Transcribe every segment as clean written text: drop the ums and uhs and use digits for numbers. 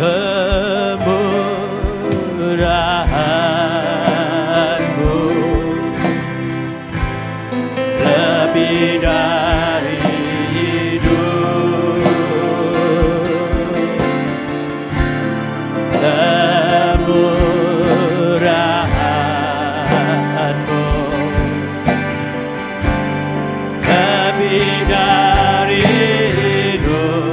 kemurahan-Mu lebih dari hidup, kemurahan-Mu lebih dari hidup.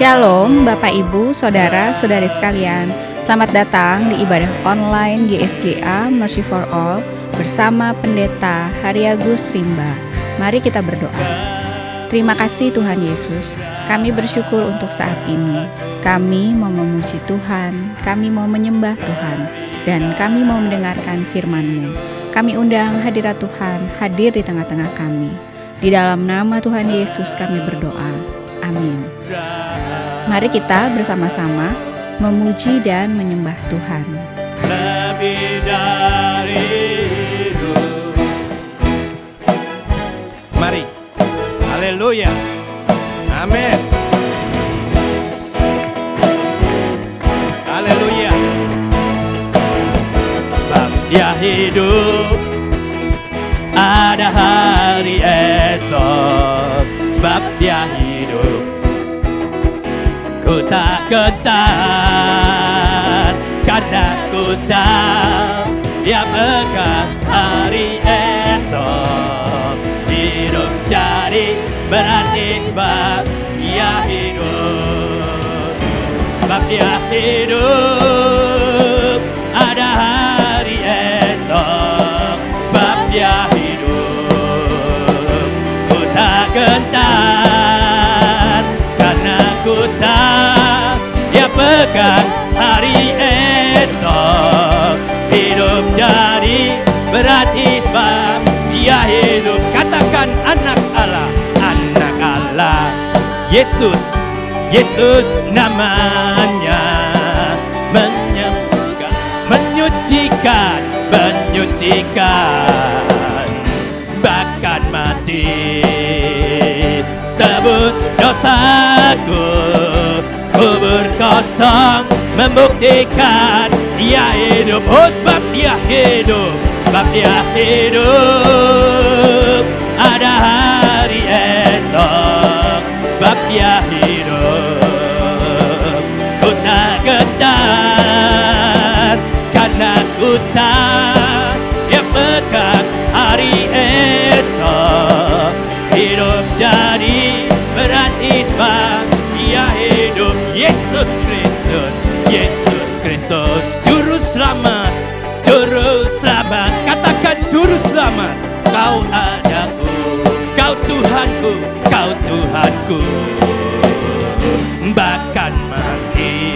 Shalom Bapak Ibu, Saudara-saudari sekalian. Selamat datang di ibadah online GSJA Mercy for All bersama Pendeta Hariagus Rimba. Mari kita berdoa. Terima kasih Tuhan Yesus, kami bersyukur untuk saat ini. Kami mau memuji Tuhan, kami mau menyembah Tuhan, dan kami mau mendengarkan firman-Mu. Kami undang hadirat Tuhan hadir di tengah-tengah kami. Di dalam nama Tuhan Yesus kami berdoa. Amin. Mari kita bersama-sama memuji dan menyembah Tuhan. Lebih dari hidup. Mari, haleluya, amin, haleluya. Sebab Dia hidup, ada hari esok. Sebab Dia hidup, ku tak gentar, karena ku tahu Dia pegang hari esok. Hidup jadi berarti sebab Dia hidup. Sebab Dia hidup, ada hari esok. Sebab Dia hidup, ku tak gentar, karena ku tahu Dia pegang hari esok. Hidup jadi berarti sebab Dia hidup. Katakan anak Allah, anak Allah. Yesus, Yesus namanya. Menyembuhkan, menyucikan, menyucikan, bahkan mati tebus dosaku. Kubur kosong membuktikan Dia hidup. Oh, sebab Dia hidup, sebab Dia hidup, ada hari esok. Sebab Dia hidup, ku tak gentar, karena ku tahu Dia pegang hari esok. Hidup jadi berarti sebab Dia hidup. Yesus Kristus, Yesus Kristus, Juru Selamat, Juru Selamat. Katakan Juru Selamat. Kau adaku, Kau Tuhanku, Kau Tuhanku, bahkan mati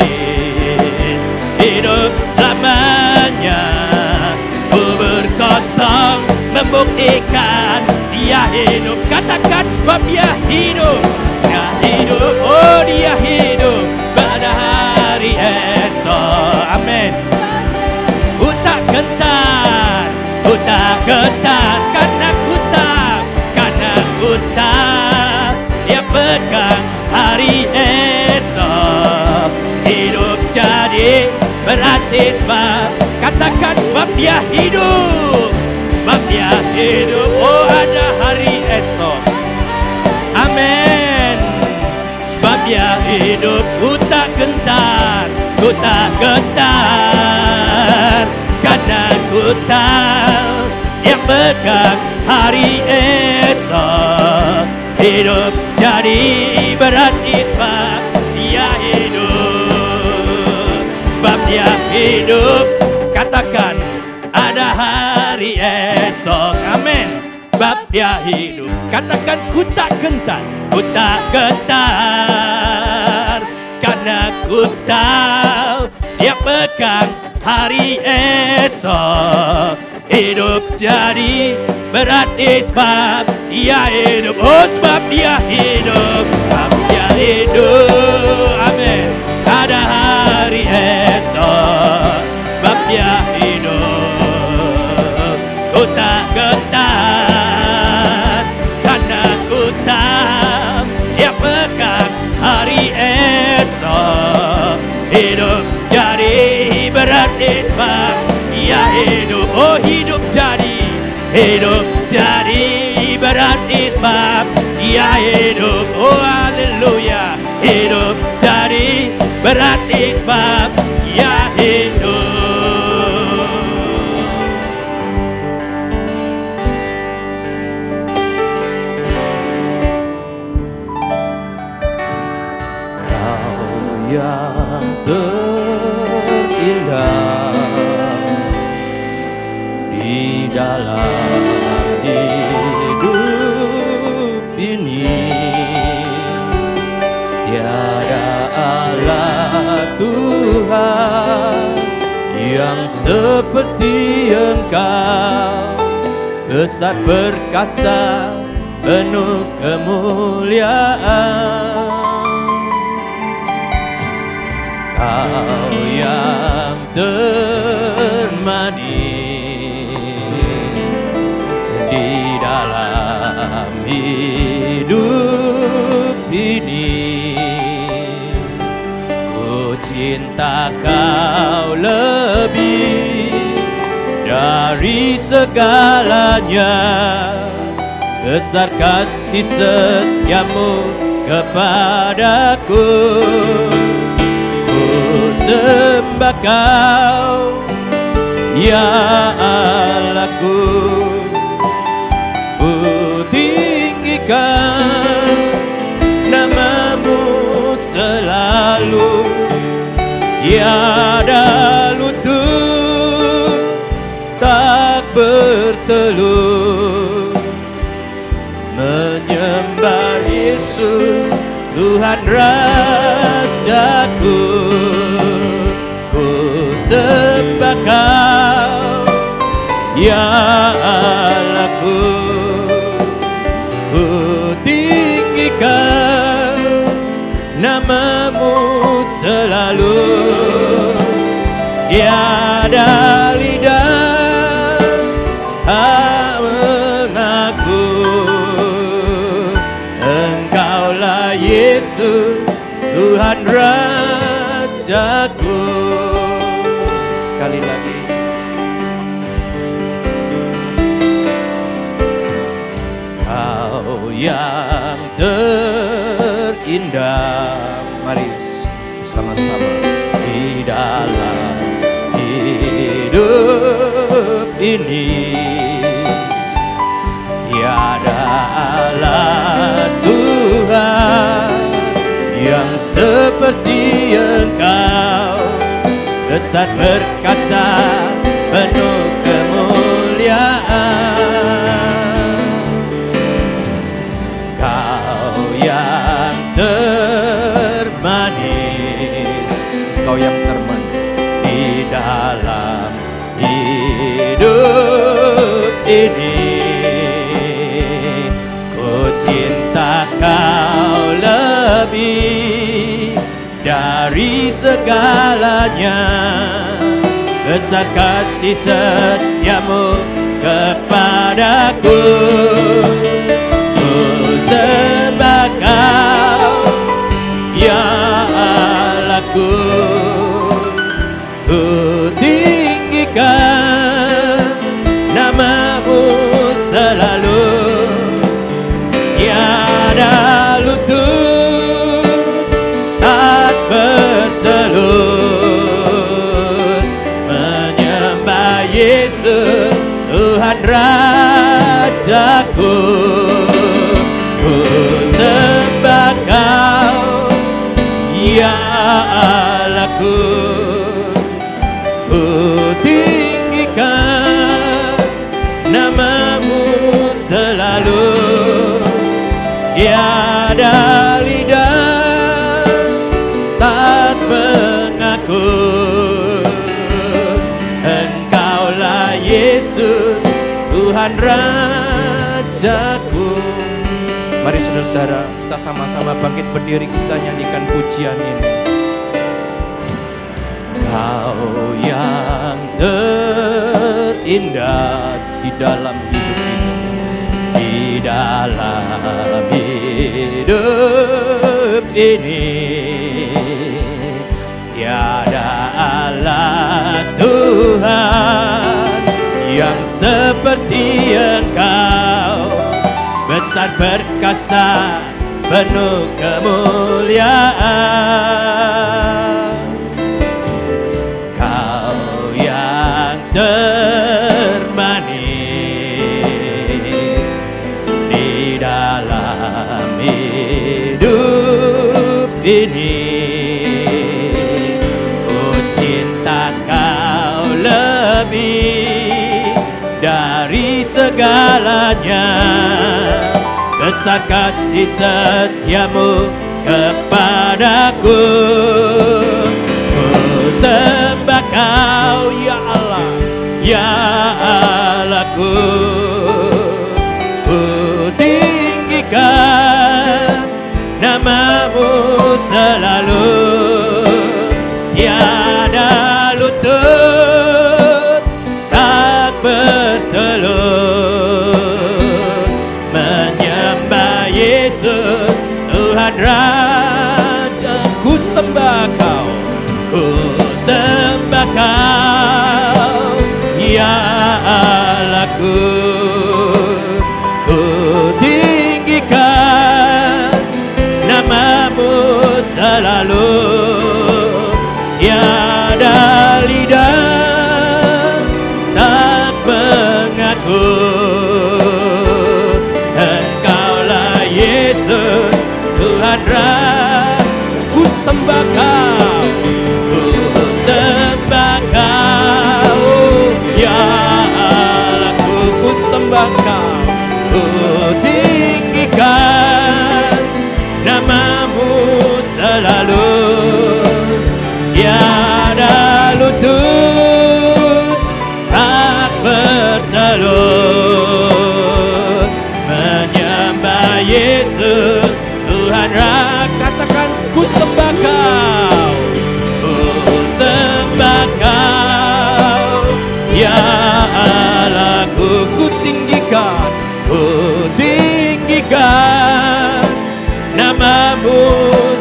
hidup selamanya. Kubur kosong membuktikan Dia hidup. Katakan sebab Dia hidup, Dia hidup, oh Dia hidup pada hari esok. Amin. Ku tak gentar, ku tak gentar, karena ku tahu, karena ku tahu Dia pegang hari esok. Hidup jadi berarti sebab, katakan sebab Dia hidup, sebab Dia hidup, oh ada hari esok. Amin. Sebab Dia hidup, ku tak gentar, ku tak gentar, karena ku tahu Dia pegang hari esok. Hidup jadi berarti sebab Dia hidup, sebab Dia hidup. Katakan ada hari esok. Amin. Sebab Dia hidup. Katakan ku tak gentar, ku tak gentar, karena ku tahu Dia pegang hari esok. Hidup jadi berarti sebab Dia hidup. Oh sebab Dia hidup, sebab Dia hidup. Amin. Ada hari esok. Sebab Dia hidup, ku tak gentar, karena ku tahu Dia pegang hari esok. Hidup jadi berarti sebab Dia hidup. Oh hidup jadi berarti sebab Dia hidup. Oh haleluya. Hidup jadi berarti sebab Dia hidup. yang terindah di dalam hidup ini. Tiada Allah Tuhan yang seperti Engkau, besar perkasa penuh kemuliaan. Kau yang termanis di dalam hidup ini. Ku cinta Kau lebih dari segalanya, besar kasih setiamu kepadaku. Ku sembah Kau, ya Allahku. Ku tinggikan nama-Mu selalu, tiada lutut tak bertelur. Menyembah Yesus Tuhan Rajaku. Ku sembah Kau, ya Allahku. Ku tinggikan nama-Mu selalu, tiada lidah tak mengaku Engkaulah Yesus Tuhan Rajaku. Sekali lagi, Kau yang terindah. Mari bersama-sama di dalam hidup ini. Tiada Allah Tuhan yang seperti Engkau, besar perkasa penuh kemuliaan. Kau yang termanis, Kau yang termanis di dalam hidup ini. Ku cinta Kau lebih dari segalanya, besar kasih setiamu kepadaku. Ku sembah Kau, ya Allahku. Ku tinggikan nama-Mu selalu, tiada lutut tak bertelur. Menyembah Yesus Tuhan Rajaku. Ku sembah Kau, ya Allahku. Ku tinggikan nama-Mu selalu, tiada lidah tak mengaku Engkaulah Yesus Tuhan Rajaku. Mari saudara-saudara, kita sama-sama bangkit berdiri, kita nyanyikan pujian ini. Kau yang terindah di dalam hidup ini, di dalam hidup ini. Tiada Allah Tuhan yang seperti Engkau, besar perkasa penuh kemuliaan. Kau yang termanis di dalam hidup ini. segalanya. Besar kasih setiamu kepadaku. Ku sembah Kau ya Allah, ya Allahku. Ku tinggikan namamu selalu. Tiada lutut tak bertelut menyembah Yesus Tuhan Raja. Ku sembah Kau, ku sembah Kau ya Allahku. Ku tinggikan namamu selalu. Tiada lidah tak mengaku Engkaulah Yesus Tuhan Raja. Ku sembah Kau, ku sembah Kau ya Allahku. Ku sembah Kau, ku tinggikan namamu selalu. Tiada lutut tak bertelut menyembah Yesus Tuhan Raja. Katakan, ku sembah Kau, ku sembah Kau ya Allahku. Ku tinggikan namamu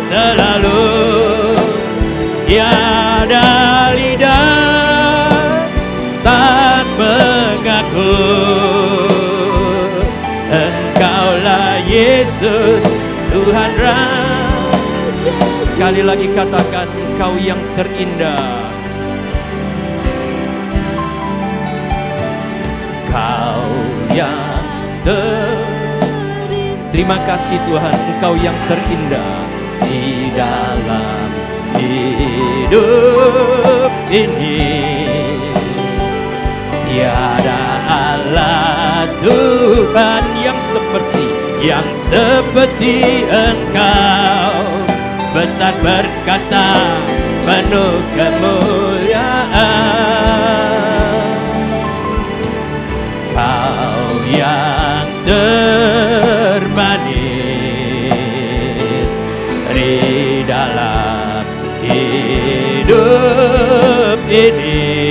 selalu. Tiada lidah tak mengaku Engkaulah Yesus Tuhan Raja. Sekali lagi katakan, Kau yang terindah, Kau yang terima kasih Tuhan, Engkau yang terindah di dalam hidup ini. Tiada Allah Tuhan yang seperti Engkau, besar perkasa penuh kemuliaan. Kau yang termanis di dalam hidup ini.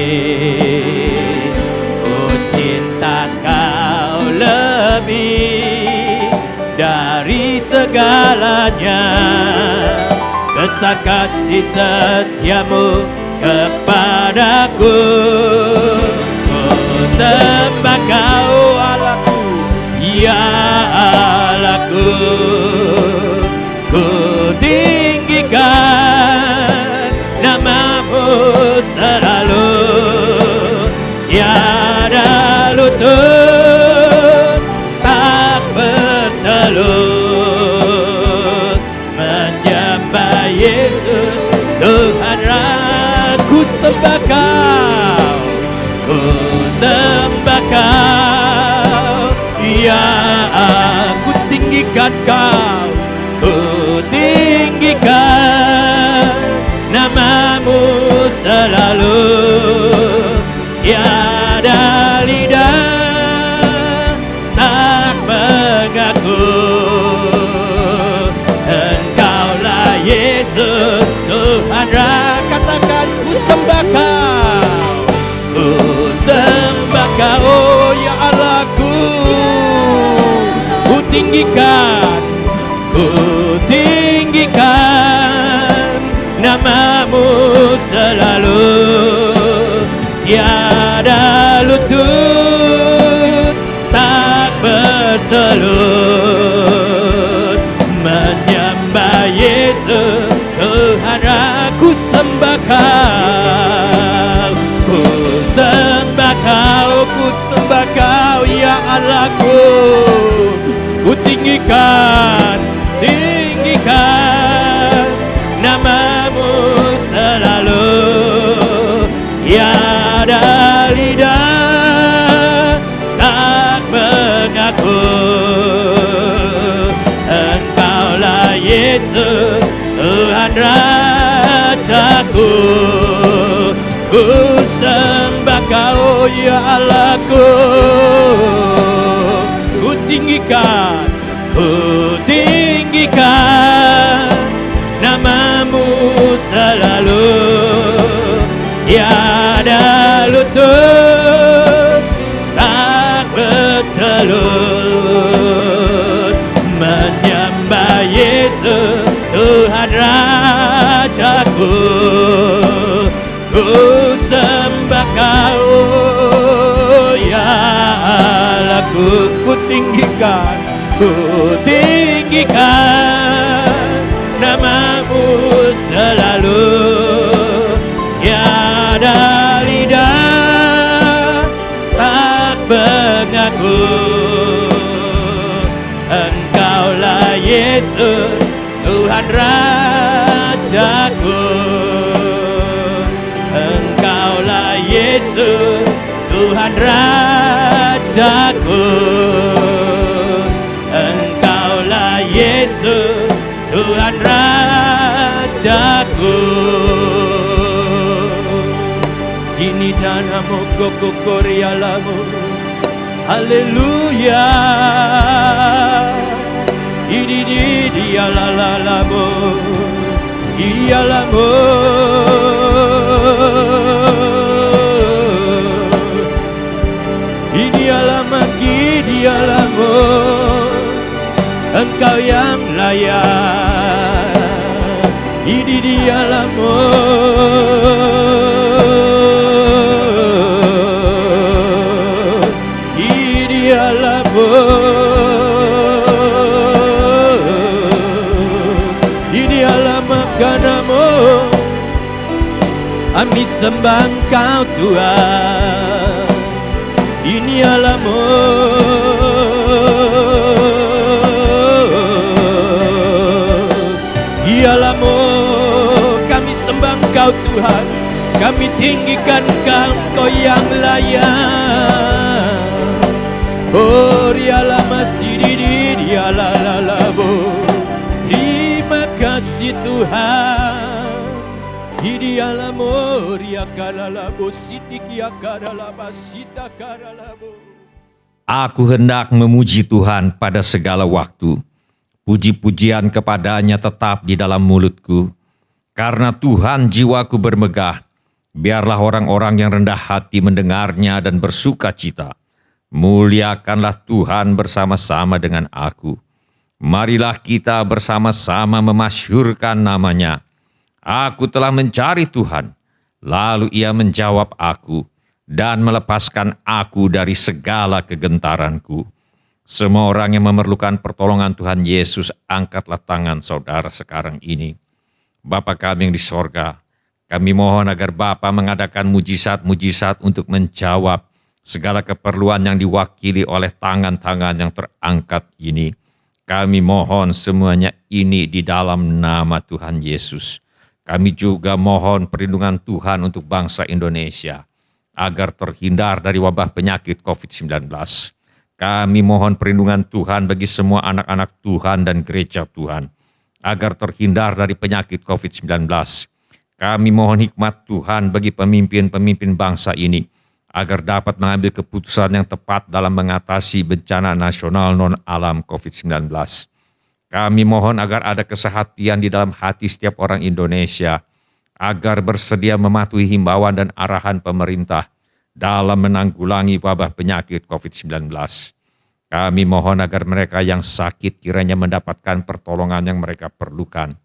Ku cinta Kau lebih dari segalanya. Besar kasih setiamu kepadaku. Ku sembah Kau Allahku, ya Allahku. Ku tinggikan namamu selalu. Tiada lutut tak bertelut menyembah Yesus Tuhan Raja. Ku sembah Kau, ku sembah Kau ya aku tinggikan Kau, ku tinggikan namamu selalu. Tiada lidah tak mengaku Engkaulah Yesus Tuhan Raja. Katakan, ku sembah Kau, ku sembah Kau ya Allahku. Ku tinggikan namamu selalu. Tiada lutut tak bertelut menyembah Yesus Tuhan. Aku sembah Kau, ku sembah Kau, ku sembah Kau ya Allahku. Ku tinggikan namamu selalu. Tiada lidah tak Yesus, Tuhan Rajaku. Ku sembah Kau ya Allahku. Ku tinggikan namamu selalu. Tiada lutut tak bertelut menyembah Yesus, Tuhan Rajaku. Ku sembah Kau ya Allahku. Ku tinggikan namamu selalu. Tiada lidah tak mengaku Engkaulah Yesus, Tuhan Rajaku. Engkaulah Yesus, Tuhan Rajaku. Engkaulah Yesus, Tuhan Rajaku. Ini danamu kokokorialamu. Haleluya. Ini dia lalalamu. Idialamu. Ini alamagi dialamu. Engkau yang layak. Ini dialamu. Ini alamat kanamu. Kami sembah Engkau Tuhan. Ini alamu. Dialamu. Kami sembah Engkau Tuhan. Kami tinggikan Engkau yang layak. Oh dialah masih dialalalabu. Terima kasih Tuhan. Dialah moria kalalabu sitikia karalaba sita karalabu. Aku hendak memuji Tuhan pada segala waktu. Puji-pujian kepadanya tetap di dalam mulutku. Karena Tuhan jiwaku bermegah. Biarlah orang-orang yang rendah hati mendengarnya dan bersuka cita. Muliakanlah Tuhan bersama-sama dengan aku. Marilah kita bersama-sama memasyurkan namanya. Aku telah mencari Tuhan, lalu Ia menjawab aku dan melepaskan aku dari segala kegentaranku. Semua orang yang memerlukan pertolongan Tuhan Yesus, angkatlah tangan saudara sekarang ini. Bapa kami yang di sorga, kami mohon agar Bapa mengadakan mujizat-mujizat untuk menjawab segala keperluan yang diwakili oleh tangan-tangan yang terangkat ini. Kami mohon semuanya ini di dalam nama Tuhan Yesus. Kami juga mohon perlindungan Tuhan untuk bangsa Indonesia, agar terhindar dari wabah penyakit COVID-19. Kami mohon perlindungan Tuhan bagi semua anak-anak Tuhan dan gereja Tuhan, agar terhindar dari penyakit COVID-19. Kami mohon hikmat Tuhan bagi pemimpin-pemimpin bangsa ini, agar dapat mengambil keputusan yang tepat dalam mengatasi bencana nasional non-alam COVID-19. Kami mohon agar ada kesehatian di dalam hati setiap orang Indonesia, agar bersedia mematuhi himbauan dan arahan pemerintah dalam menanggulangi wabah penyakit COVID-19. Kami mohon agar mereka yang sakit kiranya mendapatkan pertolongan yang mereka perlukan.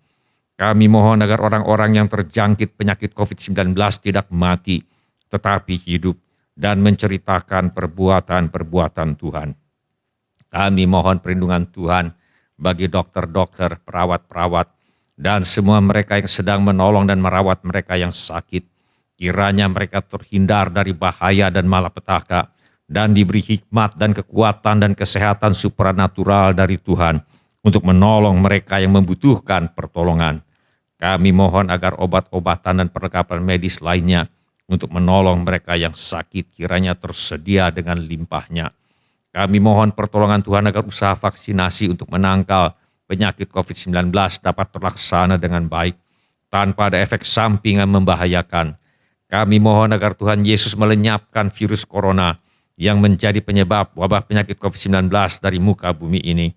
Kami mohon agar orang-orang yang terjangkit penyakit COVID-19 tidak mati, tetapi hidup dan menceritakan perbuatan-perbuatan Tuhan. Kami mohon perlindungan Tuhan bagi dokter-dokter, perawat-perawat, dan semua mereka yang sedang menolong dan merawat mereka yang sakit. Kiranya mereka terhindar dari bahaya dan malapetaka, dan diberi hikmat dan kekuatan dan kesehatan supranatural dari Tuhan untuk menolong mereka yang membutuhkan pertolongan. Kami mohon agar obat-obatan dan perlengkapan medis lainnya untuk menolong mereka yang sakit kiranya tersedia dengan limpahnya. Kami mohon pertolongan Tuhan agar usaha vaksinasi untuk menangkal penyakit COVID-19 dapat terlaksana dengan baik, tanpa ada efek samping yang membahayakan. Kami mohon agar Tuhan Yesus melenyapkan virus corona yang menjadi penyebab wabah penyakit COVID-19 dari muka bumi ini.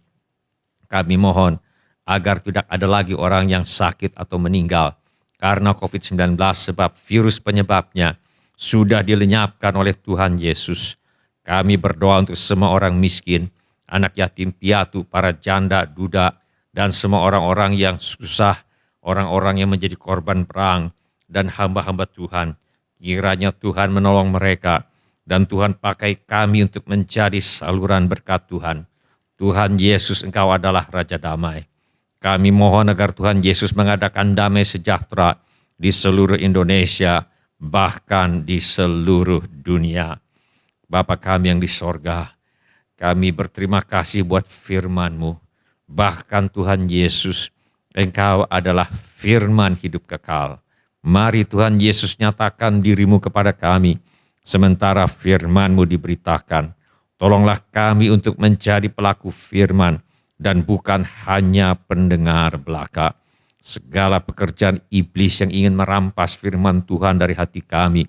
Kami mohon agar tidak ada lagi orang yang sakit atau meninggal karena COVID-19 sebab virus penyebabnya sudah dilenyapkan oleh Tuhan Yesus. Kami berdoa untuk semua orang miskin, anak yatim piatu, para janda, duda, dan semua orang-orang yang susah, orang-orang yang menjadi korban perang, dan hamba-hamba Tuhan. Kiranya Tuhan menolong mereka, dan Tuhan pakai kami untuk menjadi saluran berkat Tuhan. Tuhan Yesus, Engkau adalah Raja Damai. Kami mohon agar Tuhan Yesus mengadakan damai sejahtera di seluruh Indonesia, bahkan di seluruh dunia. Bapa kami yang di sorga, kami berterima kasih buat firman-Mu. Bahkan Tuhan Yesus, Engkau adalah firman hidup kekal. Mari Tuhan Yesus nyatakan diri-Mu kepada kami, sementara firman-Mu diberitakan. Tolonglah kami untuk menjadi pelaku firman dan bukan hanya pendengar belaka. Segala pekerjaan iblis yang ingin merampas firman Tuhan dari hati kami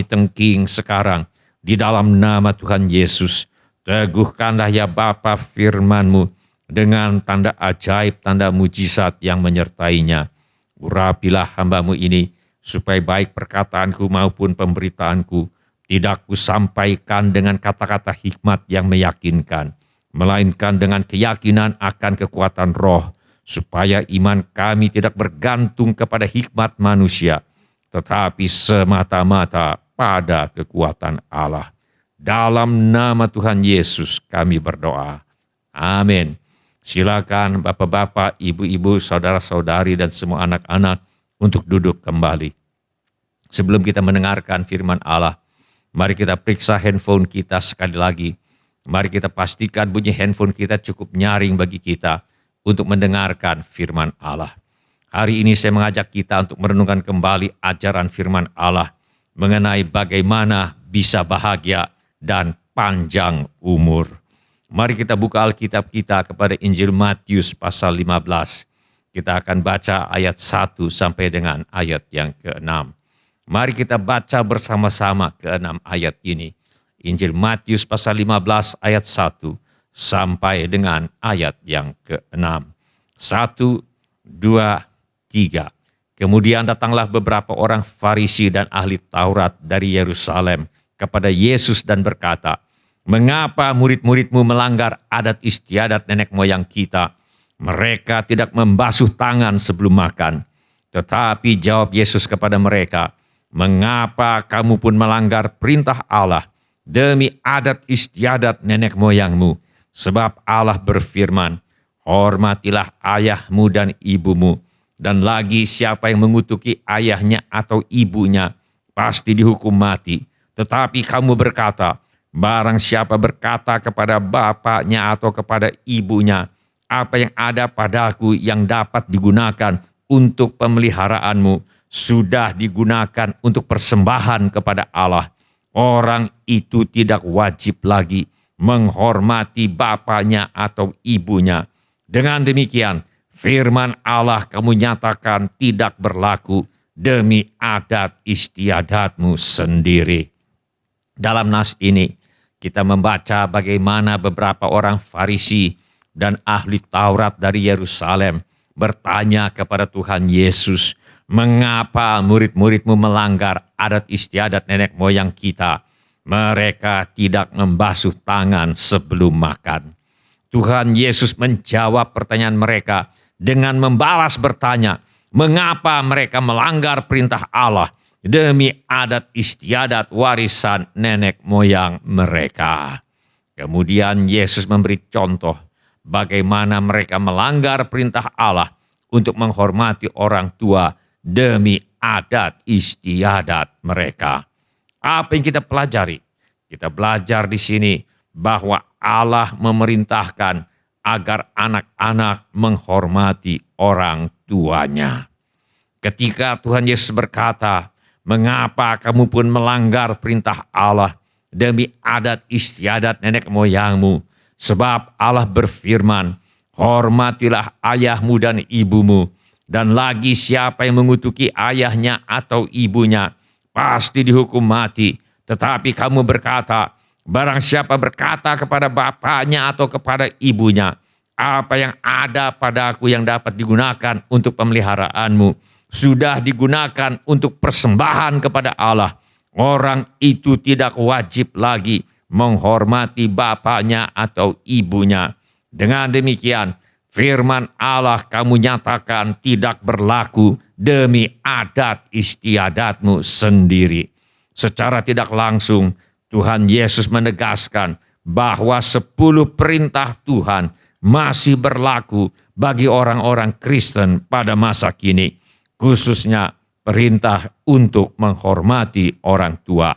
tengking sekarang di dalam nama Tuhan Yesus. Teguhkanlah ya Bapa firman-Mu dengan tanda ajaib, tanda mujizat yang menyertainya. Urapilah hamba-Mu ini supaya baik perkataanku maupun pemberitaanku tidak kusampaikan dengan kata-kata hikmat yang meyakinkan, melainkan dengan keyakinan akan kekuatan roh, supaya iman kami tidak bergantung kepada hikmat manusia, tetapi semata-mata pada kekuatan Allah. Dalam nama Tuhan Yesus kami berdoa. Amin. Silakan bapak-bapak, ibu-ibu, saudara-saudari, dan semua anak-anak untuk duduk kembali. Sebelum kita mendengarkan firman Allah, mari kita periksa handphone kita sekali lagi. Mari kita pastikan bunyi handphone kita cukup nyaring bagi kita untuk mendengarkan firman Allah. Hari ini saya mengajak kita untuk merenungkan kembali ajaran firman Allah mengenai bagaimana bisa bahagia dan panjang umur. Mari kita buka Alkitab kita kepada Injil Matius pasal 15. Kita akan baca ayat 1 sampai dengan ayat yang ke-6. Mari kita baca bersama-sama ke-6 ayat ini. Injil Matius pasal 15 ayat 1 sampai dengan ayat yang ke-6. 1, 2, 3. Kemudian datanglah beberapa orang Farisi dan ahli Taurat dari Yerusalem kepada Yesus dan berkata, "Mengapa murid-murid-Mu melanggar adat istiadat nenek moyang kita? Mereka tidak membasuh tangan sebelum makan." Tetapi jawab Yesus kepada mereka, "Mengapa kamu pun melanggar perintah Allah demi adat istiadat nenek moyangmu? Sebab Allah berfirman, hormatilah ayahmu dan ibumu, dan lagi siapa yang mengutuki ayahnya atau ibunya pasti dihukum mati. Tetapi kamu berkata, barang siapa berkata kepada bapaknya atau kepada ibunya, apa yang ada padaku yang dapat digunakan untuk pemeliharaanmu, sudah digunakan untuk persembahan kepada Allah. Orang itu tidak wajib lagi menghormati bapaknya atau ibunya. Dengan demikian, firman Allah kamu nyatakan tidak berlaku demi adat istiadatmu sendiri." Dalam nas ini, kita membaca bagaimana beberapa orang Farisi dan ahli Taurat dari Yerusalem bertanya kepada Tuhan Yesus, "Mengapa murid-murid-Mu melanggar adat istiadat nenek moyang kita? Mereka tidak membasuh tangan sebelum makan." Tuhan Yesus menjawab pertanyaan mereka dengan membalas bertanya, mengapa mereka melanggar perintah Allah demi adat istiadat warisan nenek moyang mereka. Kemudian Yesus memberi contoh bagaimana mereka melanggar perintah Allah untuk menghormati orang tua demi adat istiadat mereka. Apa yang kita pelajari? Kita belajar di sini bahwa Allah memerintahkan agar anak-anak menghormati orang tuanya. Ketika Tuhan Yesus berkata, "Mengapa kamu pun melanggar perintah Allah demi adat istiadat nenek moyangmu? Sebab Allah berfirman, Hormatilah ayahmu dan ibumu. Dan lagi siapa yang mengutuki ayahnya atau ibunya, pasti dihukum mati. Tetapi kamu berkata, barang siapa berkata kepada bapaknya atau kepada ibunya, apa yang ada padaku yang dapat digunakan untuk pemeliharaanmu, sudah digunakan untuk persembahan kepada Allah, orang itu tidak wajib lagi menghormati bapaknya atau ibunya. Dengan demikian, firman Allah kamu nyatakan tidak berlaku demi adat istiadatmu sendiri. Secara tidak langsung, Tuhan Yesus menegaskan bahwa 10 perintah Tuhan masih berlaku bagi orang-orang Kristen pada masa kini, khususnya perintah untuk menghormati orang tua.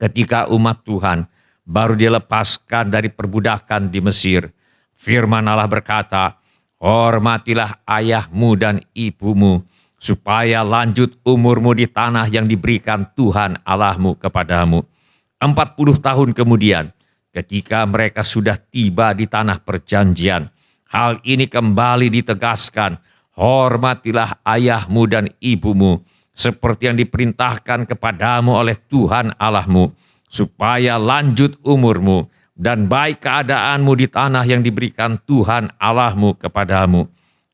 Ketika umat Tuhan baru dilepaskan dari perbudakan di Mesir, firman Allah berkata, hormatilah ayahmu dan ibumu, supaya lanjut umurmu di tanah yang diberikan Tuhan Allahmu kepadamu. 40 tahun kemudian, ketika mereka sudah tiba di tanah perjanjian, hal ini kembali ditegaskan, hormatilah ayahmu dan ibumu, seperti yang diperintahkan kepadamu oleh Tuhan Allahmu, supaya lanjut umurmu dan baik keadaanmu di tanah yang diberikan Tuhan Allahmu kepadamu.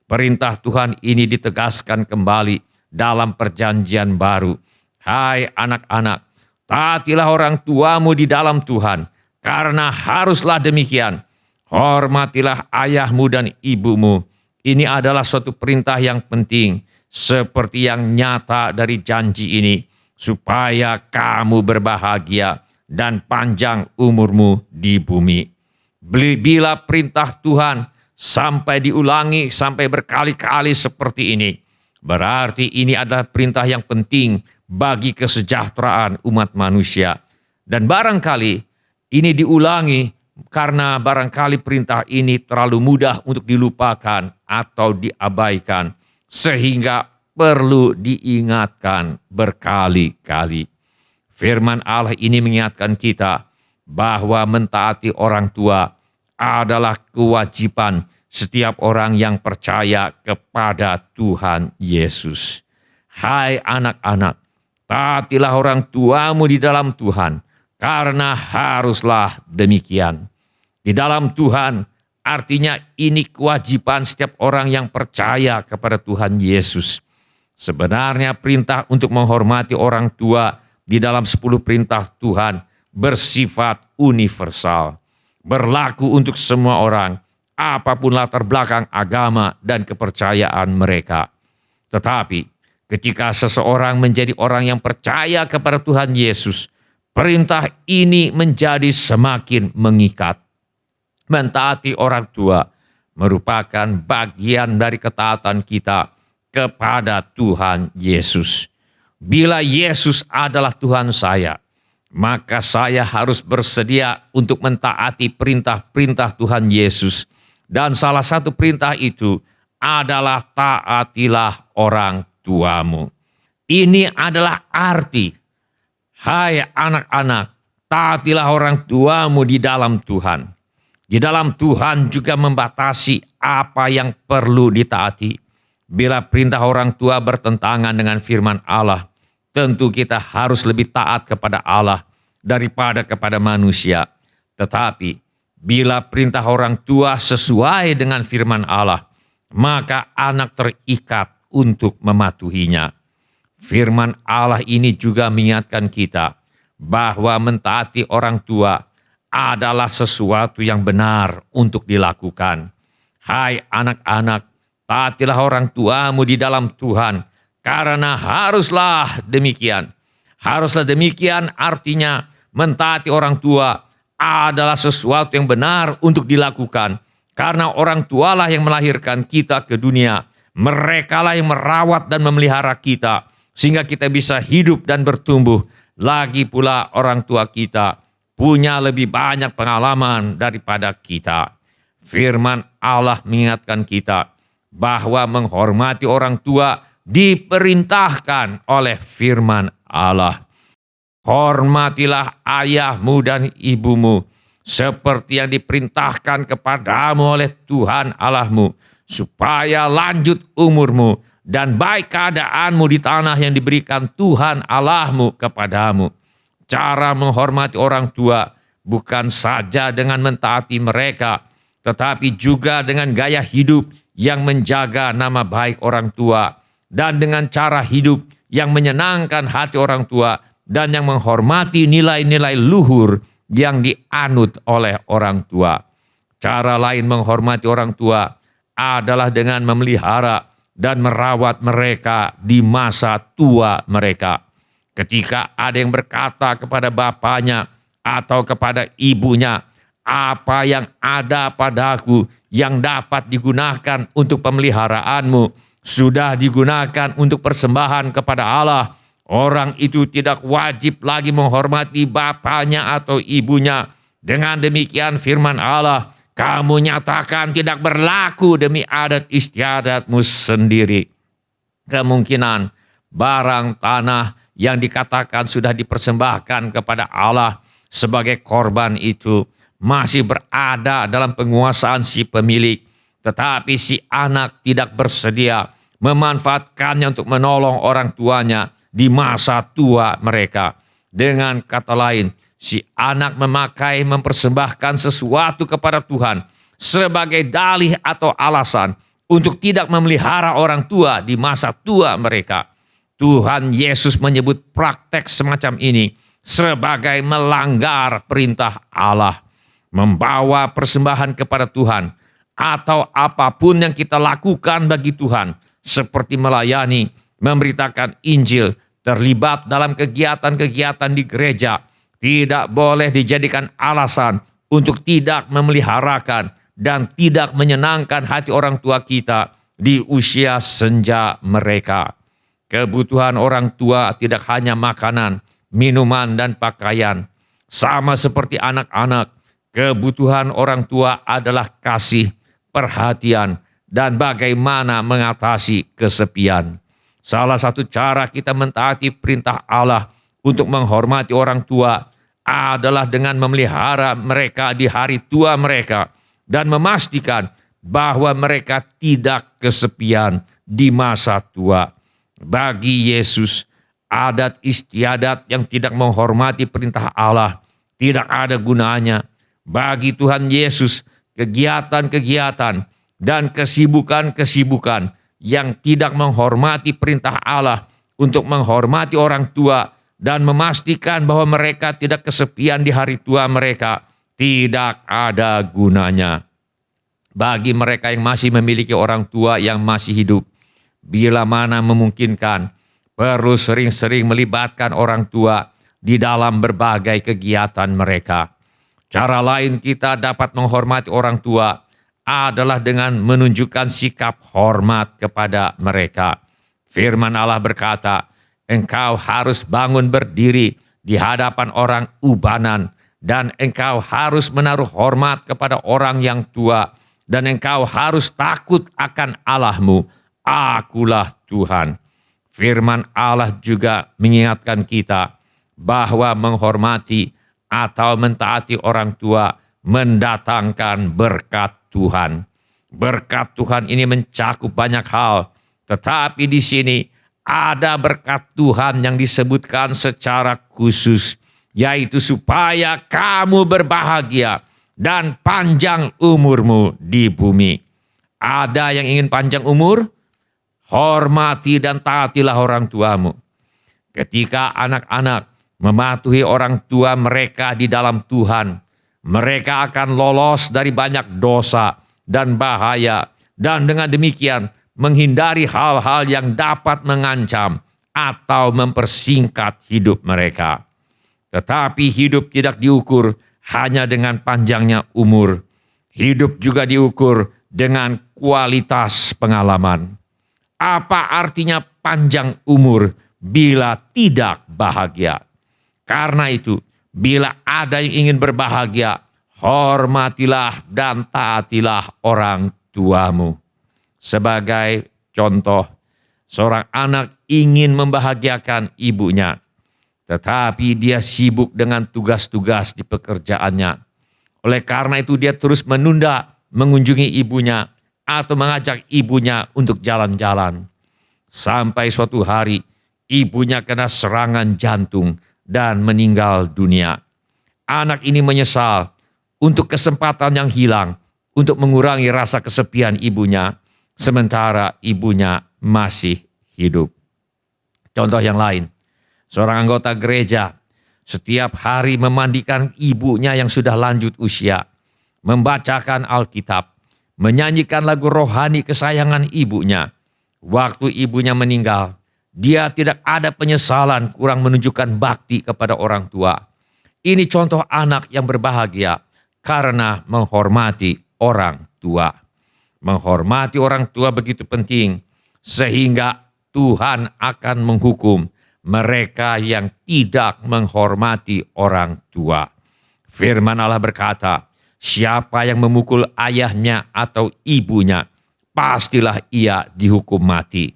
Perintah Tuhan ini ditegaskan kembali dalam perjanjian baru. Hai anak-anak, taatilah orang tuamu di dalam Tuhan, karena haruslah demikian. Hormatilah ayahmu dan ibumu. Ini adalah suatu perintah yang penting, seperti yang nyata dari janji ini, supaya kamu berbahagia dan panjang umurmu di bumi. Bila perintah Tuhan sampai diulangi sampai berkali-kali seperti ini, berarti ini adalah perintah yang penting bagi kesejahteraan umat manusia. Dan barangkali ini diulangi karena barangkali perintah ini terlalu mudah untuk dilupakan atau diabaikan, sehingga perlu diingatkan berkali-kali. Firman Allah ini mengingatkan kita bahwa mentaati orang tua adalah kewajiban setiap orang yang percaya kepada Tuhan Yesus. Hai anak-anak, taatilah orang tuamu di dalam Tuhan, karena haruslah demikian. Di dalam Tuhan artinya ini kewajiban setiap orang yang percaya kepada Tuhan Yesus. Sebenarnya perintah untuk menghormati orang tua di dalam 10 perintah Tuhan bersifat universal, berlaku untuk semua orang, apapun latar belakang agama dan kepercayaan mereka. Tetapi ketika seseorang menjadi orang yang percaya kepada Tuhan Yesus, perintah ini menjadi semakin mengikat. Mentaati orang tua merupakan bagian dari ketaatan kita kepada Tuhan Yesus. Bila Yesus adalah Tuhan saya, maka saya harus bersedia untuk mentaati perintah-perintah Tuhan Yesus. Dan salah satu perintah itu adalah taatilah orang tuamu. Ini adalah arti, hai anak-anak, taatilah orang tuamu di dalam Tuhan. Di dalam Tuhan juga membatasi apa yang perlu ditaati. Bila perintah orang tua bertentangan dengan firman Allah, tentu kita harus lebih taat kepada Allah daripada kepada manusia. Tetapi bila perintah orang tua sesuai dengan firman Allah, maka anak terikat untuk mematuhinya. Firman Allah ini juga mengingatkan kita bahwa mentaati orang tua adalah sesuatu yang benar untuk dilakukan. Hai anak-anak, taatilah orang tuamu di dalam Tuhan, karena haruslah demikian. Haruslah demikian artinya mentaati orang tua adalah sesuatu yang benar untuk dilakukan. Karena orang tualah yang melahirkan kita ke dunia. Merekalah yang merawat dan memelihara kita, sehingga kita bisa hidup dan bertumbuh. Lagi pula orang tua kita punya lebih banyak pengalaman daripada kita. Firman Allah mengingatkan kita bahwa menghormati orang tua diperintahkan oleh firman Allah. Hormatilah ayahmu dan ibumu, seperti yang diperintahkan kepadamu oleh Tuhan Allahmu, supaya lanjut umurmu dan baik keadaanmu di tanah yang diberikan Tuhan Allahmu kepadamu. Cara menghormati orang tua bukan saja dengan mentaati mereka, tetapi juga dengan gaya hidup yang menjaga nama baik orang tua, dan dengan cara hidup yang menyenangkan hati orang tua, dan yang menghormati nilai-nilai luhur yang dianut oleh orang tua. Cara lain menghormati orang tua adalah dengan memelihara dan merawat mereka di masa tua mereka. Ketika ada yang berkata kepada bapaknya atau kepada ibunya, "Apa yang ada padaku yang dapat digunakan untuk pemeliharaanmu sudah digunakan untuk persembahan kepada Allah," orang itu tidak wajib lagi menghormati bapaknya atau ibunya. Dengan demikian firman Allah, kamu nyatakan tidak berlaku demi adat istiadatmu sendiri. Kemungkinan barang tanah yang dikatakan sudah dipersembahkan kepada Allah sebagai korban itu masih berada dalam penguasaan si pemilik, tetapi si anak tidak bersedia memanfaatkannya untuk menolong orang tuanya di masa tua mereka. Dengan kata lain, si anak mempersembahkan sesuatu kepada Tuhan sebagai dalih atau alasan untuk tidak memelihara orang tua di masa tua mereka. Tuhan Yesus menyebut praktek semacam ini sebagai melanggar perintah Allah. Membawa persembahan kepada Tuhan atau apapun yang kita lakukan bagi Tuhan, seperti melayani, memberitakan Injil, terlibat dalam kegiatan-kegiatan di gereja, tidak boleh dijadikan alasan untuk tidak memeliharakan dan tidak menyenangkan hati orang tua kita di usia senja mereka. Kebutuhan orang tua tidak hanya makanan, minuman, dan pakaian. Sama seperti anak-anak, kebutuhan orang tua adalah kasih, perhatian, dan bagaimana mengatasi kesepian. Salah satu cara kita mentaati perintah Allah untuk menghormati orang tua adalah dengan memelihara mereka di hari tua mereka dan memastikan bahwa mereka tidak kesepian di masa tua. Bagi Yesus, adat istiadat yang tidak menghormati perintah Allah tidak ada gunanya. Bagi Tuhan Yesus, kegiatan-kegiatan dan kesibukan-kesibukan yang tidak menghormati perintah Allah untuk menghormati orang tua dan memastikan bahwa mereka tidak kesepian di hari tua mereka tidak ada gunanya. Bagi mereka yang masih memiliki orang tua yang masih hidup, bila mana memungkinkan, perlu sering-sering melibatkan orang tua di dalam berbagai kegiatan mereka. Cara lain kita dapat menghormati orang tua adalah dengan menunjukkan sikap hormat kepada mereka. Firman Allah berkata, engkau harus bangun berdiri di hadapan orang ubanan, dan engkau harus menaruh hormat kepada orang yang tua, dan engkau harus takut akan Allahmu. Akulah Tuhan. Firman Allah juga mengingatkan kita bahwa menghormati atau mentaati orang tua mendatangkan berkat Tuhan. Berkat Tuhan ini mencakup banyak hal, tetapi di sini ada berkat Tuhan yang disebutkan secara khusus, yaitu supaya kamu berbahagia dan panjang umurmu di bumi. Ada yang ingin panjang umur? Hormati dan taatilah orang tuamu. Ketika anak-anak mematuhi orang tua mereka di dalam Tuhan, mereka akan lolos dari banyak dosa dan bahaya, dan dengan demikian menghindari hal-hal yang dapat mengancam atau mempersingkat hidup mereka. Tetapi hidup tidak diukur hanya dengan panjangnya umur. Hidup juga diukur dengan kualitas pengalaman. Apa artinya panjang umur bila tidak bahagia? Karena itu, bila ada yang ingin berbahagia, hormatilah dan taatilah orang tuamu. Sebagai contoh, seorang anak ingin membahagiakan ibunya, tetapi dia sibuk dengan tugas-tugas di pekerjaannya. Oleh karena itu dia terus menunda mengunjungi ibunya atau mengajak ibunya untuk jalan-jalan. Sampai suatu hari ibunya kena serangan jantung dan meninggal dunia. Anak ini menyesal untuk kesempatan yang hilang untuk mengurangi rasa kesepian ibunya, sementara ibunya masih hidup. Contoh yang lain, seorang anggota gereja setiap hari memandikan ibunya yang sudah lanjut usia, membacakan Alkitab, menyanyikan lagu rohani kesayangan ibunya. Waktu ibunya meninggal, dia tidak ada penyesalan kurang menunjukkan bakti kepada orang tua. Ini contoh anak yang berbahagia karena menghormati orang tua. Menghormati orang tua begitu penting sehingga Tuhan akan menghukum mereka yang tidak menghormati orang tua. Firman Allah berkata, siapa yang memukul ayahnya atau ibunya, pastilah ia dihukum mati.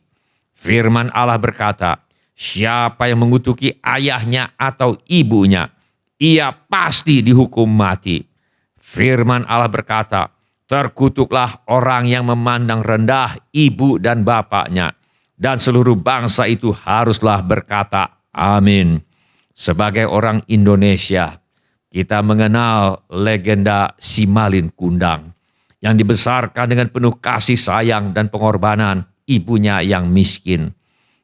Firman Allah berkata, siapa yang mengutuki ayahnya atau ibunya, ia pasti dihukum mati. Firman Allah berkata, terkutuklah orang yang memandang rendah ibu dan bapaknya, dan seluruh bangsa itu haruslah berkata, amin. Sebagai orang Indonesia, kita mengenal legenda Simalin Kundang yang dibesarkan dengan penuh kasih sayang dan pengorbanan ibunya yang miskin.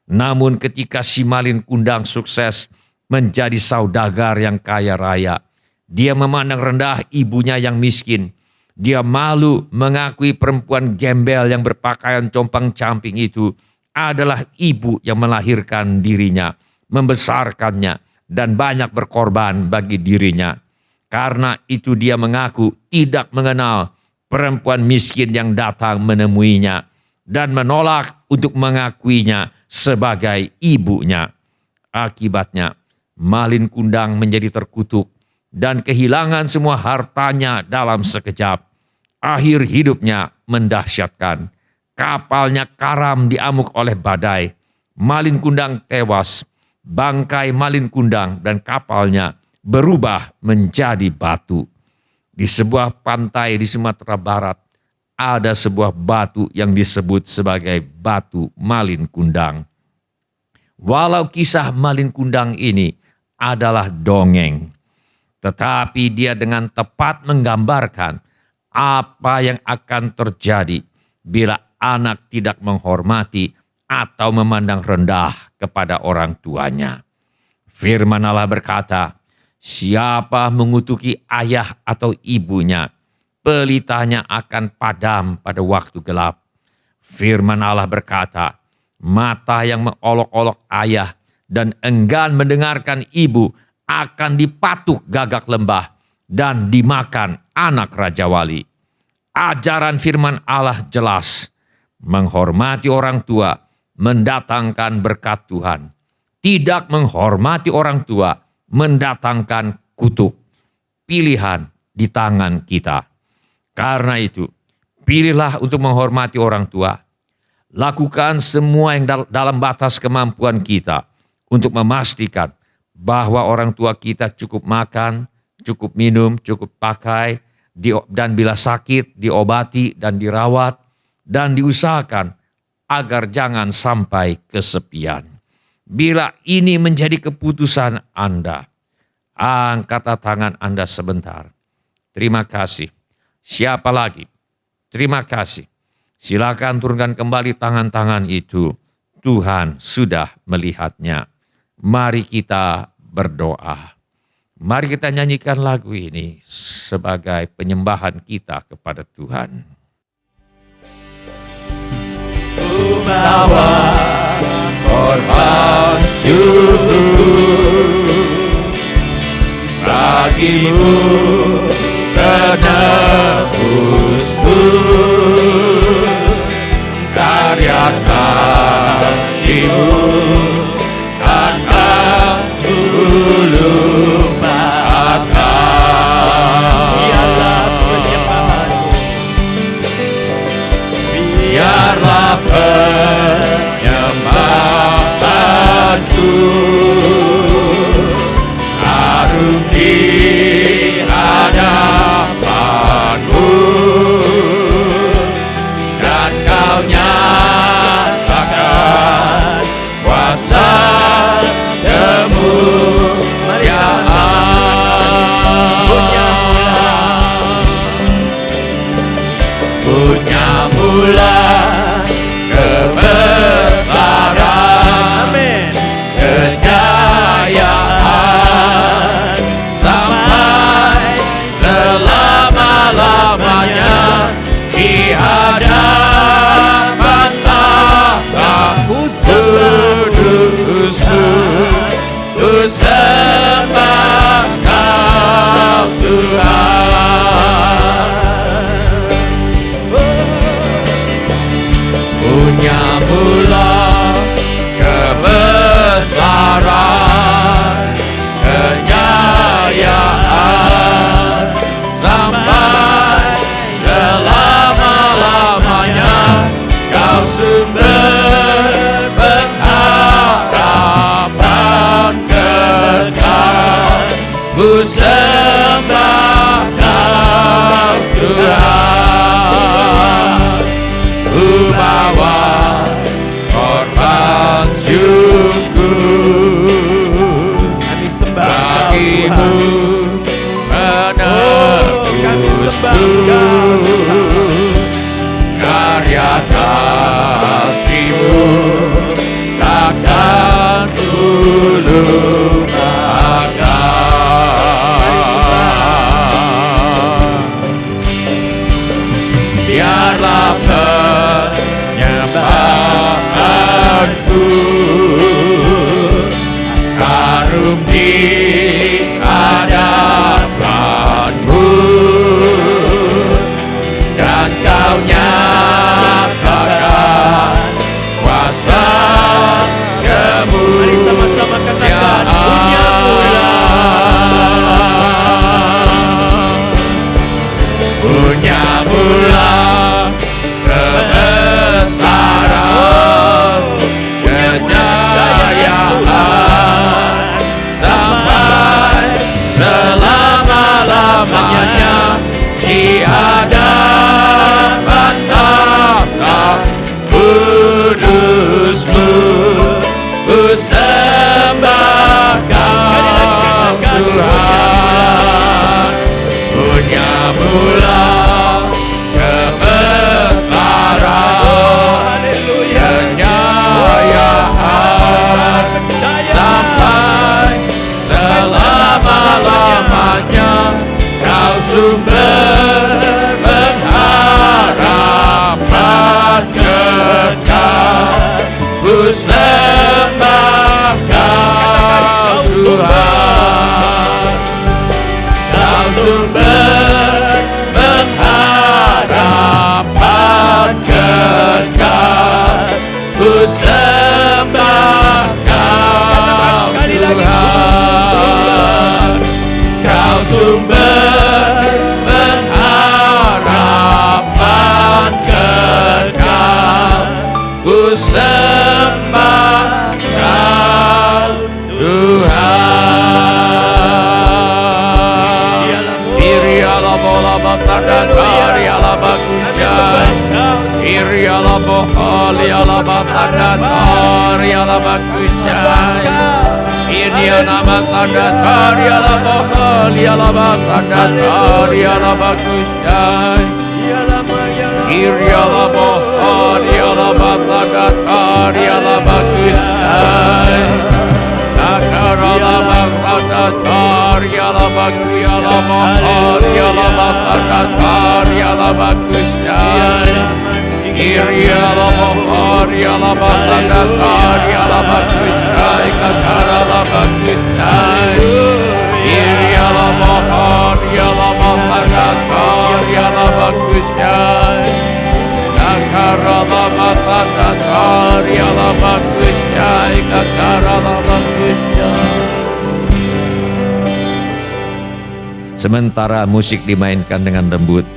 Namun ketika Simalin Kundang sukses menjadi saudagar yang kaya raya, dia memandang rendah ibunya yang miskin. Dia malu mengakui perempuan gembel yang berpakaian compang-camping itu adalah ibu yang melahirkan dirinya, membesarkannya, dan banyak berkorban bagi dirinya. Karena itu dia mengaku tidak mengenal perempuan miskin yang datang menemuinya dan menolak untuk mengakuinya sebagai ibunya. Akibatnya, Malin Kundang menjadi terkutuk dan kehilangan semua hartanya dalam sekejap. Akhir hidupnya mendahsyatkan. Kapalnya karam diamuk oleh badai. Malin Kundang tewas. Bangkai Malin Kundang dan kapalnya berubah menjadi batu. Di sebuah pantai di Sumatera Barat ada sebuah batu yang disebut sebagai batu Malin Kundang. Walau kisah Malin Kundang ini adalah dongeng, tetapi dia dengan tepat menggambarkan apa yang akan terjadi bila anak tidak menghormati atau memandang rendah kepada orang tuanya. Firman Allah berkata, siapa mengutuki ayah atau ibunya, pelitanya akan padam pada waktu gelap. Firman Allah berkata, mata yang mengolok-olok ayah dan enggan mendengarkan ibu akan dipatuk gagak lembah dan dimakan anak Raja Wali. Ajaran firman Allah jelas, menghormati orang tua mendatangkan berkat Tuhan. Tidak menghormati orang tua mendatangkan kutuk. Pilihan di tangan kita. Karena itu, pilihlah untuk menghormati orang tua. Lakukan semua yang dalam batas kemampuan kita untuk memastikan bahwa orang tua kita cukup makan, cukup minum, cukup pakai, dan bila sakit diobati dan dirawat, dan diusahakan agar jangan sampai kesepian. Bila ini menjadi keputusan Anda, angkatlah tangan Anda sebentar. Terima kasih. Siapa lagi? Terima kasih. Silakan turunkan kembali tangan-tangan itu. Tuhan sudah melihatnya. Mari kita berdoa. Mari kita nyanyikan lagu ini sebagai penyembahan kita kepada Tuhan. Ku bawa korban syukur bagimu, penebusku, karya kasih-Mu takkan ku lupakan. Biarlah penyembahanku, biarlah penyembahanku harum di hadapan mula kebesaran, kejayaan sampai selama-lamanya. Kau sumber pengharapan kekal, ku sembah Kau Tuhan. Ku bawa korban syukur, Kami sembah Kau bagimu Tuhan. Kami sembah Kau Tuhan. karya kasih-Mu takkan kulupakan. Biarlah penyembahanku harum di hadapan-Mu, dan Kau nyatakan kuasa Mari sama-sama katakan, punya mula, punya mula kebesaran, kejayaan sampai selama-lamanya di hadapan tahta kudus-Mu. Ku sembah Kau Tuhan. Punya mula kebesaran, kejayaan sampai selama-lamanya. Kau sumber pengharapan kekal, ku sembah Kau Tuhan. Kau sumber pengharapan kekal, ku sembah Kau Tuhan. Kau sumber pengharapan kekal, ku sembah Kau Tuhan. Iriala bola batanda kariala bagusya, iriala bohaliala batanda kariala bagusya, iriala batanda kariala bohaliala batanda kariala bagusya, iriala bohaliala batanda kariala bagusya. Nakarala batanda kariala baguyala bohaliala batanda kariala bagusya, iriala bohaliala batanda kariala bagusya, kakarala bagusya, iriala bohaliala batanda kariala bagusya, nakarala batanda kariala bagusya, kakarala bagusya. Sementara musik dimainkan dengan lembut,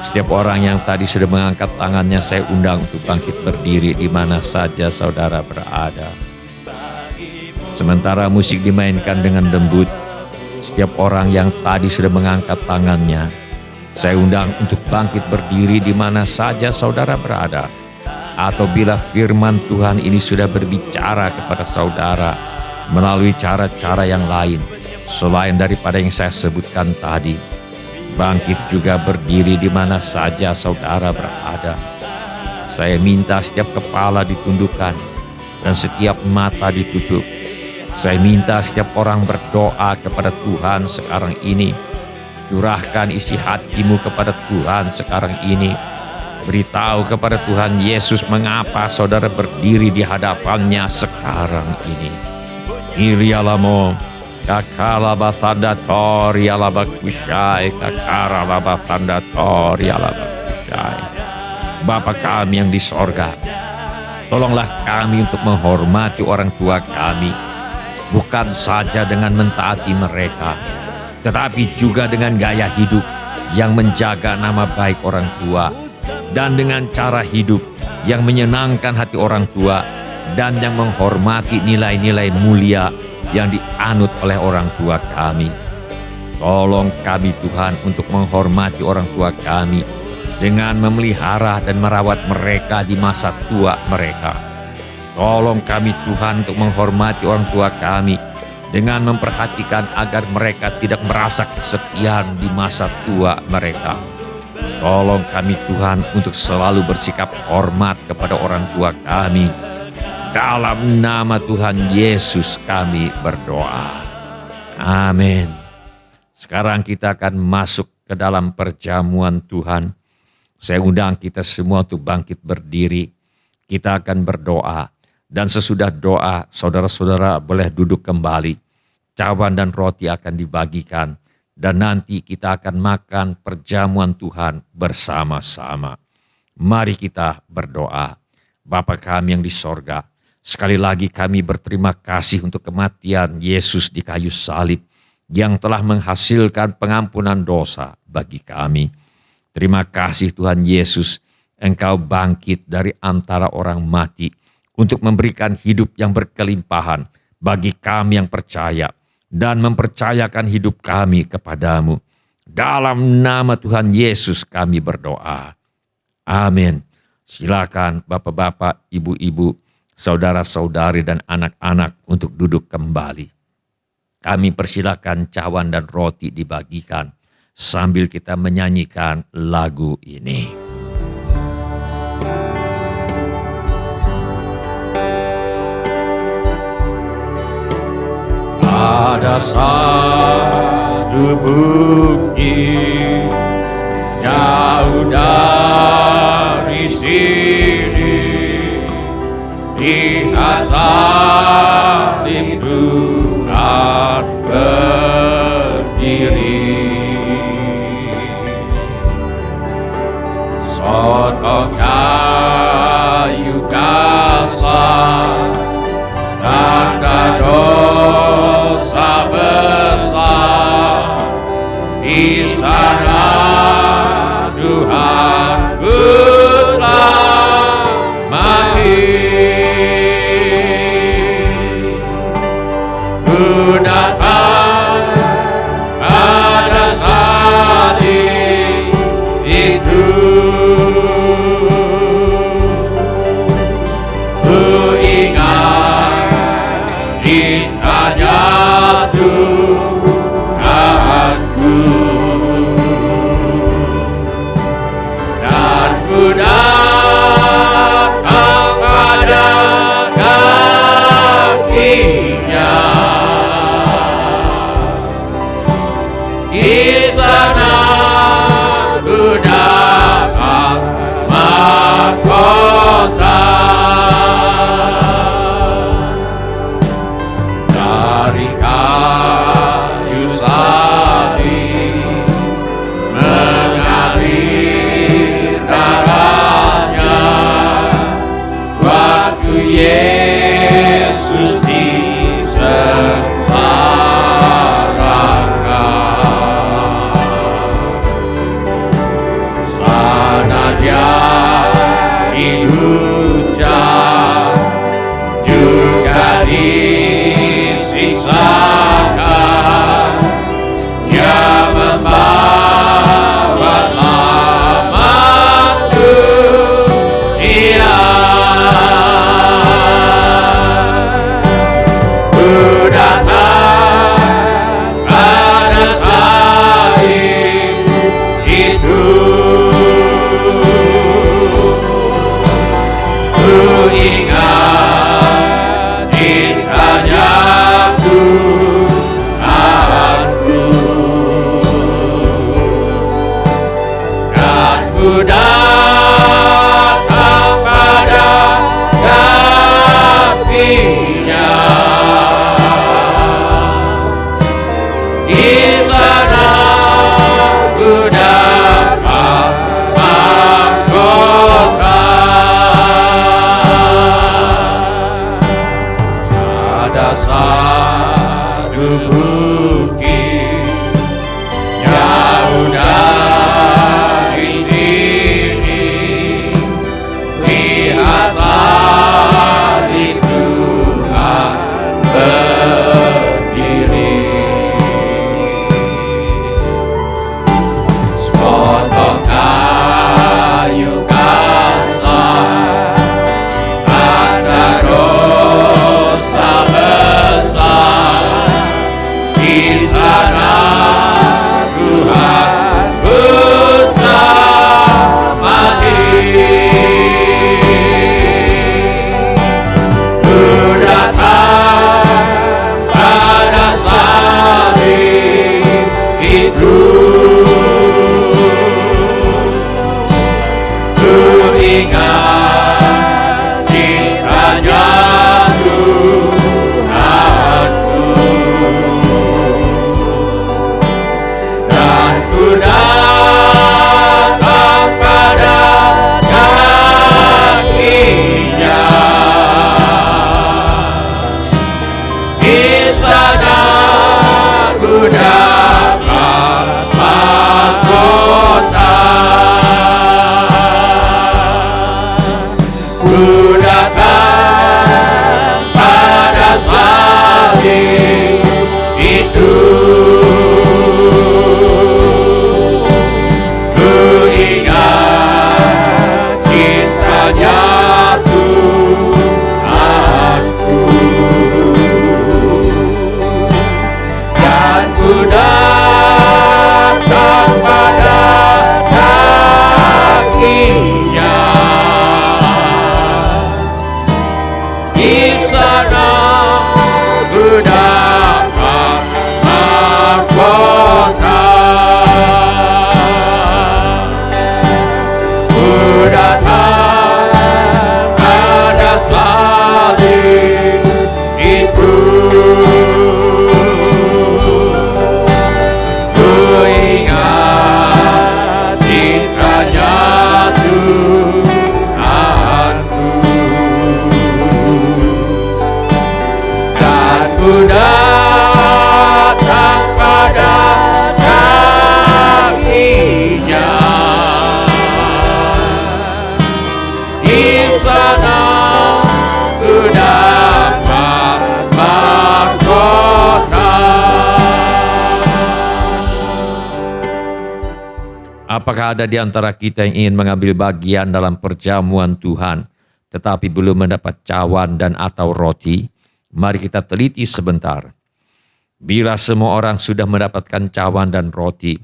setiap orang yang tadi sudah mengangkat tangannya saya undang untuk bangkit berdiri di mana saja saudara berada. Sementara musik dimainkan dengan lembut, setiap orang yang tadi sudah mengangkat tangannya saya undang untuk bangkit berdiri di mana saja saudara berada. Atau bila firman Tuhan ini sudah berbicara kepada saudara melalui cara-cara yang lain selain daripada yang saya sebutkan tadi, bangkit juga berdiri di mana saja saudara berada. Saya minta setiap kepala ditundukkan dan setiap mata ditutup. Saya minta setiap orang berdoa kepada Tuhan sekarang ini. Curahkan isi hatimu kepada Tuhan sekarang ini. Beritahu kepada Tuhan Yesus mengapa saudara berdiri di hadapannya sekarang ini. Irialamo kakala batanda tori ala bakushai, kakara batanda tori ala bakushai. Bapa kami yang di sorga, Tolonglah kami untuk menghormati orang tua kami, bukan saja dengan mentaati mereka, tetapi juga dengan gaya hidup yang menjaga nama baik orang tua, dan dengan cara hidup yang menyenangkan hati orang tua, dan yang menghormati nilai-nilai mulia yang dianut oleh orang tua kami. Tolong kami Tuhan untuk menghormati orang tua kami dengan memelihara dan merawat mereka di masa tua mereka. Tolong kami Tuhan untuk menghormati orang tua kami dengan memperhatikan agar mereka tidak merasa kesepian di masa tua mereka. Tolong kami Tuhan untuk selalu bersikap hormat kepada orang tua kami. Dalam nama Tuhan Yesus kami berdoa. Amin. Sekarang kita akan masuk ke dalam perjamuan Tuhan. Saya undang kita semua untuk bangkit berdiri. Kita akan berdoa. Dan sesudah doa, saudara-saudara boleh duduk kembali. Cawan dan roti akan dibagikan. Dan nanti kita akan makan perjamuan Tuhan bersama-sama. Mari kita berdoa. Bapa kami yang di sorga, sekali lagi kami berterima kasih untuk kematian Yesus di kayu salib yang telah menghasilkan pengampunan dosa bagi kami. Terima kasih Tuhan Yesus, Engkau bangkit dari antara orang mati untuk memberikan hidup yang berkelimpahan bagi kami yang percaya dan mempercayakan hidup kami kepadamu. Dalam nama Tuhan Yesus kami berdoa. Amin. Silakan bapak-bapak, ibu-ibu, saudara-saudari dan anak-anak untuk duduk kembali. Kami persilakan cawan dan roti dibagikan sambil kita menyanyikan lagu ini. Ada satu bukti jauh dari sini, di salib Tuhan berdiri. Soto kayu kasar, tanda dosa besar, di sana Tuhan telah mati. Ku datang pada salib itu, ku ingat cintanya Tuhanku, dan ku datang pada kakinya. Di sana ku dapat mahkota dari kayu salib, mengalir darahnya waktu Yesus mahkota Apakah ada di antara kita yang ingin mengambil bagian dalam perjamuan Tuhan, tetapi belum mendapat cawan dan atau roti? Mari kita teliti sebentar. Bila semua orang sudah mendapatkan cawan dan roti,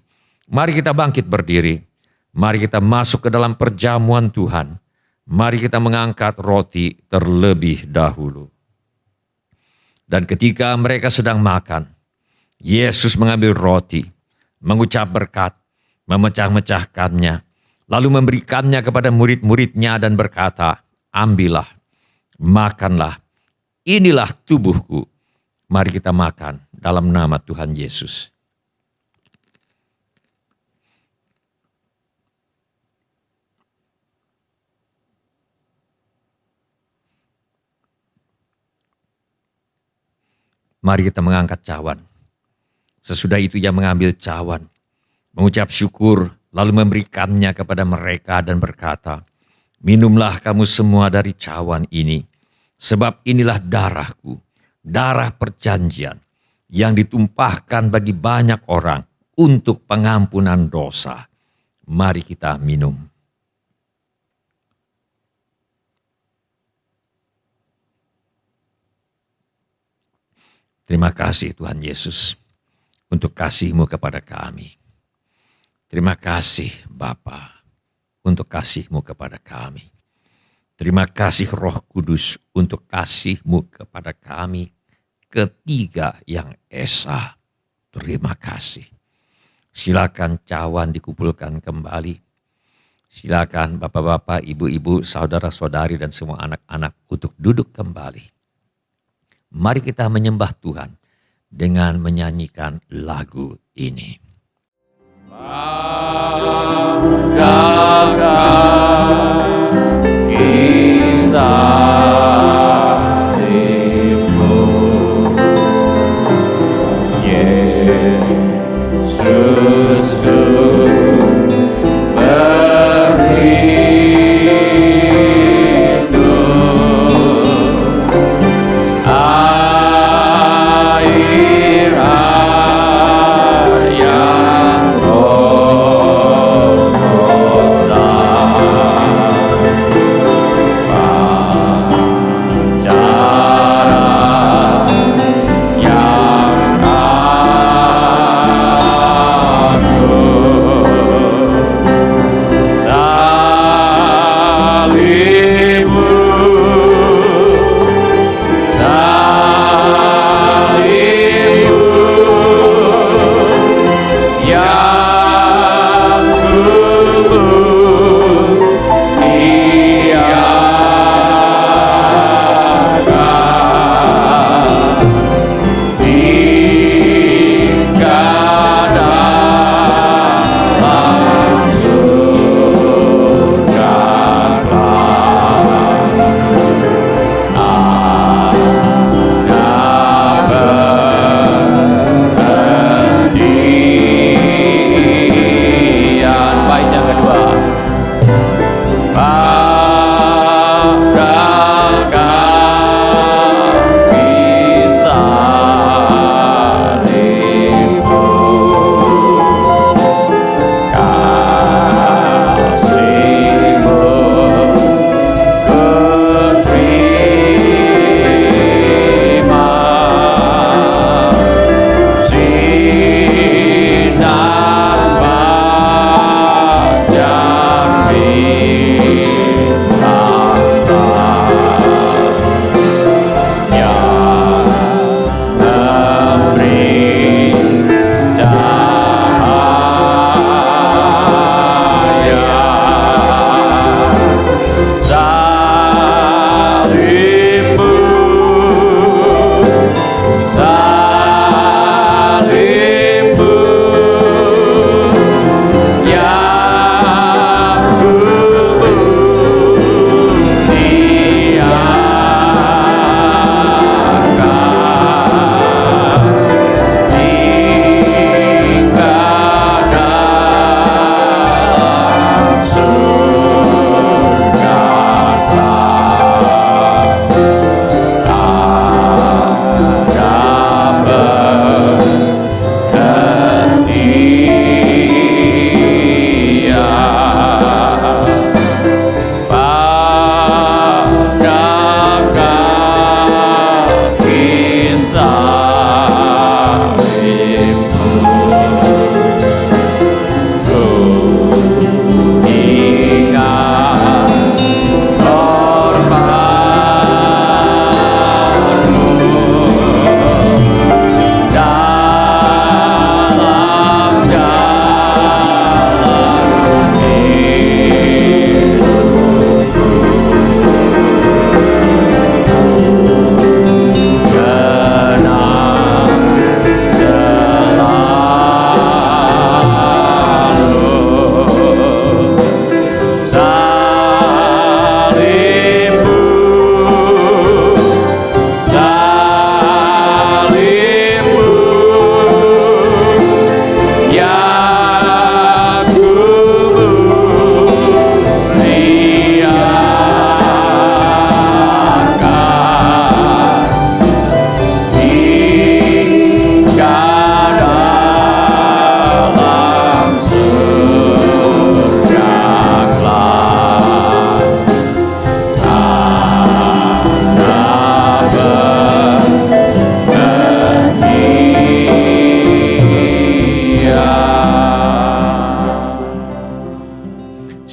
mari kita bangkit berdiri. Mari kita masuk ke dalam perjamuan Tuhan. Mari kita mengangkat roti terlebih dahulu. Dan ketika mereka sedang makan, Yesus mengambil roti, mengucap berkat, memecah-mecahkannya, lalu memberikannya kepada murid-muridnya dan berkata, ambillah, makanlah, inilah tubuhku. Mari kita makan dalam nama Tuhan Yesus. Mari kita mengangkat cawan. Sesudah itu ia mengambil cawan, mengucap syukur, lalu memberikannya kepada mereka dan berkata, minumlah kamu semua dari cawan ini, sebab inilah darahku, darah perjanjian, yang ditumpahkan bagi banyak orang untuk pengampunan dosa. Mari kita minum. Terima kasih Tuhan Yesus untuk kasih-Mu kepada kami. Terima kasih Bapa untuk kasih-Mu kepada kami. Terima kasih Roh Kudus untuk kasih-Mu kepada kami. Ketiga yang esa, terima kasih. Silakan cawan dikumpulkan kembali. Silakan bapak-bapak, ibu-ibu, saudara-saudari dan semua anak-anak untuk duduk kembali. Mari kita menyembah Tuhan dengan menyanyikan lagu ini.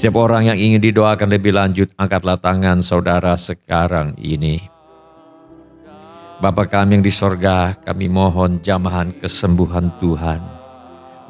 Setiap orang yang ingin didoakan lebih lanjut, angkatlah tangan saudara sekarang ini. Bapa kami yang di sorga, kami mohon jamahan kesembuhan Tuhan.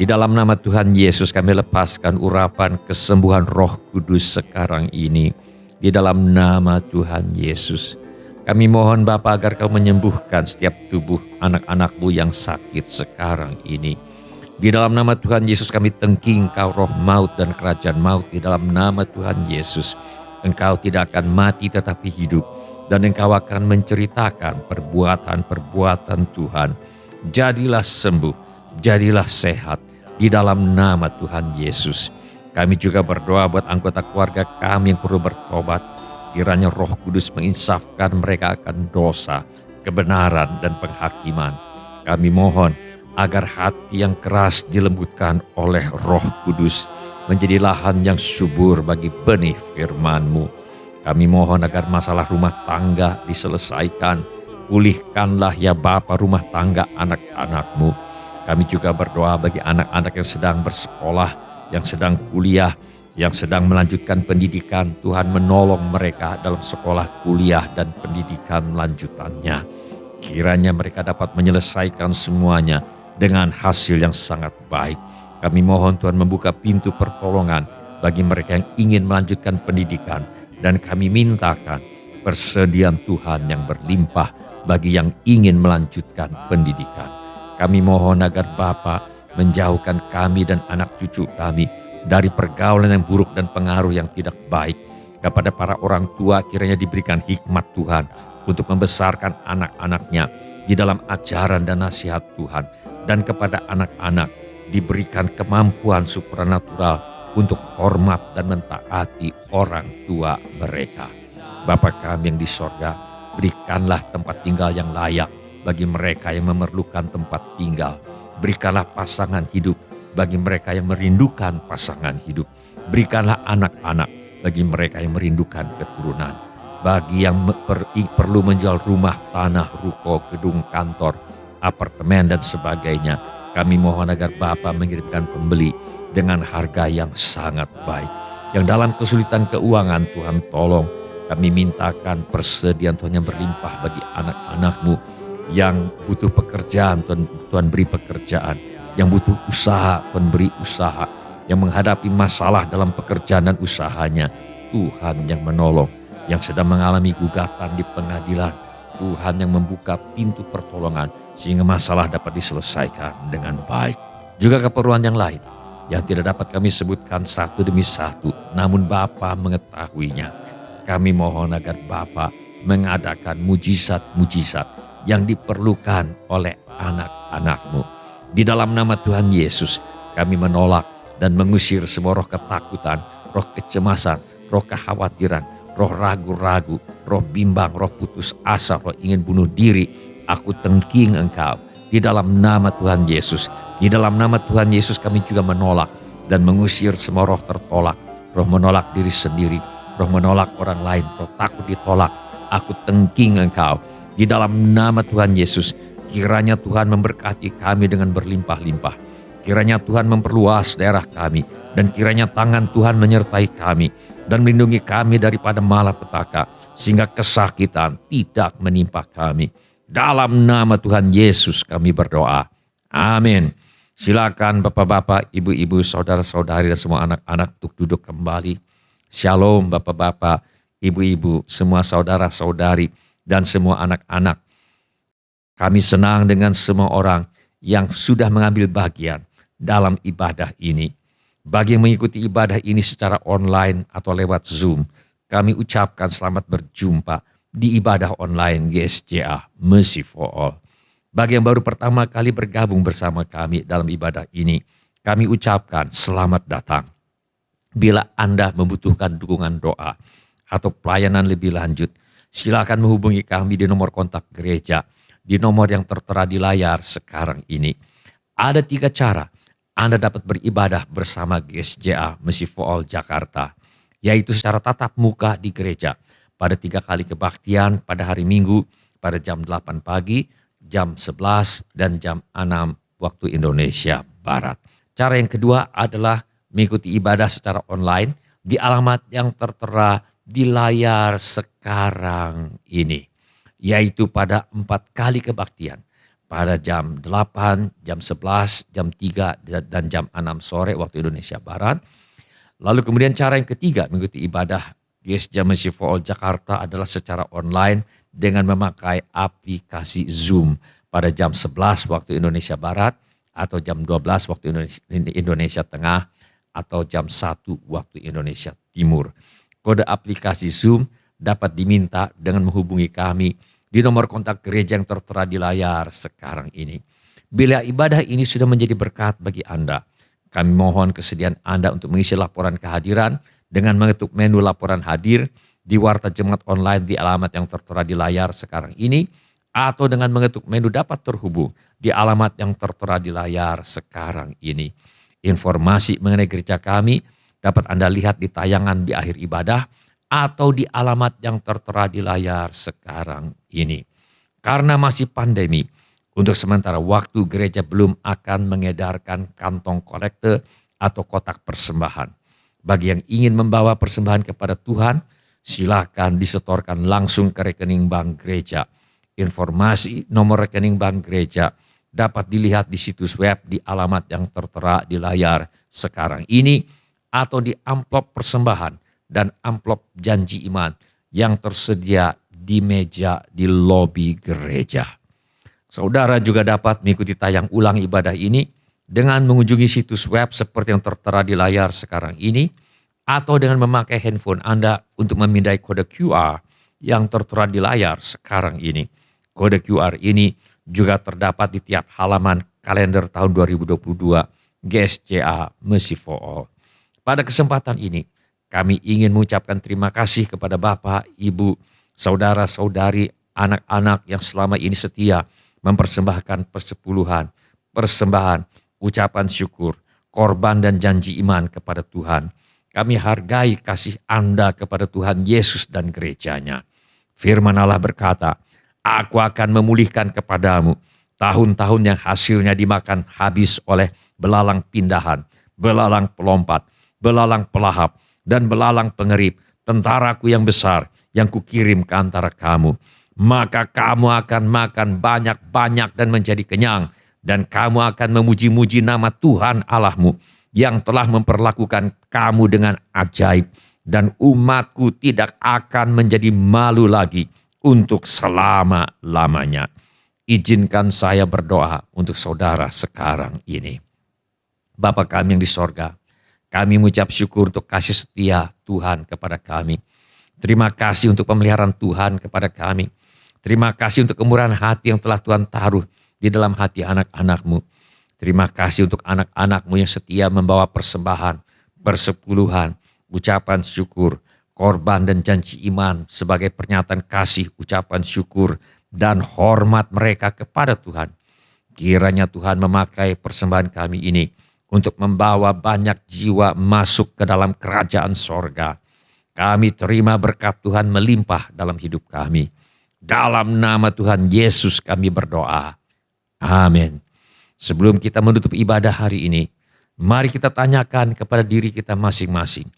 Di dalam nama Tuhan Yesus kami lepaskan urapan kesembuhan Roh Kudus sekarang ini. Di dalam nama Tuhan Yesus. Kami mohon Bapa agar Kau menyembuhkan setiap tubuh anak-anak-Mu yang sakit sekarang ini. Di dalam nama Tuhan Yesus kami tengking Kau roh maut dan kerajaan maut. Di dalam nama Tuhan Yesus. Engkau tidak akan mati tetapi hidup. Dan Engkau akan menceritakan perbuatan-perbuatan Tuhan. Jadilah sembuh, jadilah sehat di dalam nama Tuhan Yesus. Kami juga berdoa buat anggota keluarga kami yang perlu bertobat. Kiranya Roh Kudus menginsafkan mereka akan dosa, kebenaran, dan penghakiman. Kami mohon agar hati yang keras dilembutkan oleh Roh Kudus menjadi lahan yang subur bagi benih firman-Mu. Kami mohon agar masalah rumah tangga diselesaikan. Pulihkanlah ya Bapa rumah tangga anak-anak-Mu. Kami juga berdoa bagi anak-anak yang sedang bersekolah, yang sedang kuliah, yang sedang melanjutkan pendidikan. Tuhan menolong mereka dalam sekolah, kuliah, dan pendidikan lanjutannya. Kiranya mereka dapat menyelesaikan semuanya dengan hasil yang sangat baik. Kami mohon Tuhan membuka pintu pertolongan bagi mereka yang ingin melanjutkan pendidikan. Dan kami mintakan persediaan Tuhan yang berlimpah bagi yang ingin melanjutkan pendidikan. Kami mohon agar Bapa menjauhkan kami dan anak cucu kami dari pergaulan yang buruk dan pengaruh yang tidak baik. Kepada para orang tua kiranya diberikan hikmat Tuhan untuk membesarkan anak-anaknya di dalam ajaran dan nasihat Tuhan. Dan kepada anak-anak diberikan kemampuan supranatural untuk hormat dan mentaati orang tua mereka. Bapa kami yang di sorga, berikanlah tempat tinggal yang layak bagi mereka yang memerlukan tempat tinggal. Berikanlah pasangan hidup bagi mereka yang merindukan pasangan hidup. Berikanlah anak-anak bagi mereka yang merindukan keturunan. Bagi yang perlu menjual rumah, tanah, ruko, gedung, kantor, apartemen, dan sebagainya, kami mohon agar Bapa mengirimkan pembeli dengan harga yang sangat baik. Yang dalam kesulitan keuangan, Tuhan tolong. Kami mintakan persediaan Tuhan yang berlimpah bagi anak-anak-Mu. Yang butuh pekerjaan, Tuhan beri pekerjaan. Yang butuh usaha, Tuhan beri usaha. Yang menghadapi masalah dalam pekerjaan dan usahanya, Tuhan yang menolong. Yang sedang mengalami gugatan di pengadilan, Tuhan yang membuka pintu pertolongan sehingga masalah dapat diselesaikan dengan baik. Juga keperluan yang lain yang tidak dapat kami sebutkan satu demi satu, namun Bapa mengetahuinya. Kami mohon agar Bapa mengadakan mujizat-mujizat yang diperlukan oleh anak-anak-Mu. Di dalam nama Tuhan Yesus, kami menolak dan mengusir semua roh ketakutan, roh kecemasan, roh kekhawatiran, roh ragu-ragu, roh bimbang, roh putus asa, roh ingin bunuh diri. Aku tengking engkau di dalam nama Tuhan Yesus. Di dalam nama Tuhan Yesus kami juga menolak dan mengusir semua roh tertolak, roh menolak diri sendiri, roh menolak orang lain, roh takut ditolak. Aku tengking engkau. Di dalam nama Tuhan Yesus, kiranya Tuhan memberkati kami dengan berlimpah-limpah. Kiranya Tuhan memperluas daerah kami. Dan kiranya tangan Tuhan menyertai kami. Dan melindungi kami daripada malapetaka. Sehingga kesakitan tidak menimpa kami. Dalam nama Tuhan Yesus kami berdoa. Amin. Silakan bapak-bapak, ibu-ibu, saudara-saudari, dan semua anak-anak untuk duduk kembali. Shalom bapak-bapak, ibu-ibu, semua saudara-saudari, dan semua anak-anak. Kami senang dengan semua orang yang sudah mengambil bagian dalam ibadah ini. Bagi yang mengikuti ibadah ini secara online atau lewat Zoom, kami ucapkan selamat berjumpa di ibadah online GSJA Mercy for All. Bagi yang baru pertama kali bergabung bersama kami dalam ibadah ini, kami ucapkan selamat datang. Bila Anda membutuhkan dukungan doa atau pelayanan lebih lanjut, silakan menghubungi kami di nomor kontak gereja, di nomor yang tertera di layar sekarang ini. Ada 3 cara Anda dapat beribadah bersama GSJA Mercy for All Jakarta, yaitu secara tatap muka di gereja pada 3 kali kebaktian pada hari Minggu pada jam 8 pagi, jam 11, dan jam 6 waktu Indonesia Barat. Cara yang kedua adalah mengikuti ibadah secara online di alamat yang tertera di layar sekarang ini. Yaitu pada 4 kali kebaktian. Pada jam 8, jam 11, jam 3, dan jam 6 sore waktu Indonesia Barat. Lalu kemudian cara yang ketiga mengikuti ibadah GSJ Mercy for All Jakarta adalah secara online dengan memakai aplikasi Zoom pada jam 11 waktu Indonesia Barat atau jam 12 waktu Indonesia Tengah atau jam 1 waktu Indonesia Timur. Kode aplikasi Zoom dapat diminta dengan menghubungi kami di nomor kontak gereja yang tertera di layar sekarang ini. Bila ibadah ini sudah menjadi berkat bagi Anda, kami mohon kesediaan Anda untuk mengisi laporan kehadiran dengan mengetuk menu laporan hadir di Warta Jemaat Online di alamat yang tertera di layar sekarang ini, atau dengan mengetuk menu dapat terhubung di alamat yang tertera di layar sekarang ini. Informasi mengenai gereja kami dapat Anda lihat di tayangan di akhir ibadah atau di alamat yang tertera di layar sekarang ini. Karena masih pandemi, untuk sementara waktu gereja belum akan mengedarkan kantong kolekte atau kotak persembahan. Bagi yang ingin membawa persembahan kepada Tuhan, silakan disetorkan langsung ke rekening bank gereja. Informasi nomor rekening bank gereja dapat dilihat di situs web di alamat yang tertera di layar sekarang ini atau di amplop persembahan dan amplop janji iman yang tersedia di meja di lobi gereja. Saudara juga dapat mengikuti tayang ulang ibadah ini dengan mengunjungi situs web seperti yang tertera di layar sekarang ini atau dengan memakai handphone Anda untuk memindai kode QR yang tertera di layar sekarang ini. Kode QR ini juga terdapat di tiap halaman kalender tahun 2022 GSJA Mercy for All. Pada kesempatan ini, kami ingin mengucapkan terima kasih kepada Bapak, Ibu, saudara-saudari, anak-anak yang selama ini setia mempersembahkan persepuluhan, persembahan, ucapan syukur, korban dan janji iman kepada Tuhan. Kami hargai kasih Anda kepada Tuhan Yesus dan gerejanya. Firman Allah berkata, Aku akan memulihkan kepadamu tahun-tahun yang hasilnya dimakan habis oleh belalang pindahan, belalang pelompat, belalang pelahap, dan belalang pengerip, tentaraku yang besar yang kukirim ke antara kamu. Maka kamu akan makan banyak-banyak dan menjadi kenyang, dan kamu akan memuji-muji nama Tuhan Allahmu yang telah memperlakukan kamu dengan ajaib, dan umatku tidak akan menjadi malu lagi untuk selama-lamanya. Izinkan saya berdoa untuk saudara sekarang ini. Bapa kami yang di sorga, kami mengucap syukur untuk kasih setia Tuhan kepada kami. Terima kasih untuk pemeliharaan Tuhan kepada kami. Terima kasih untuk kemurahan hati yang telah Tuhan taruh di dalam hati anak-anak-Mu. Terima kasih untuk anak-anak-Mu yang setia membawa persembahan, persepuluhan, ucapan syukur, korban dan janji iman sebagai pernyataan kasih, ucapan syukur, dan hormat mereka kepada Tuhan. Kiranya Tuhan memakai persembahan kami ini untuk membawa banyak jiwa masuk ke dalam kerajaan sorga. Kami terima berkat Tuhan melimpah dalam hidup kami. Dalam nama Tuhan Yesus kami berdoa. Amin. Sebelum kita menutup ibadah hari ini, mari kita tanyakan kepada diri kita masing-masing.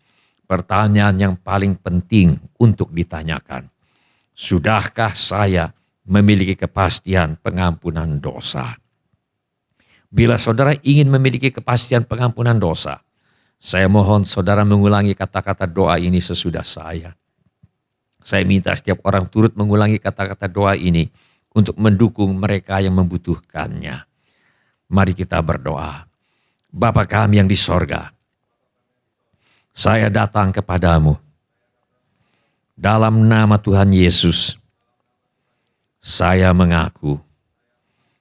Pertanyaan yang paling penting untuk ditanyakan. Sudahkah saya memiliki kepastian pengampunan dosa? Bila saudara ingin memiliki kepastian pengampunan dosa, saya mohon saudara mengulangi kata-kata doa ini sesudah saya. Saya minta setiap orang turut mengulangi kata-kata doa ini untuk mendukung mereka yang membutuhkannya. Mari kita berdoa. Bapa kami yang di sorga, saya datang kepadamu. Dalam nama Tuhan Yesus, saya mengaku,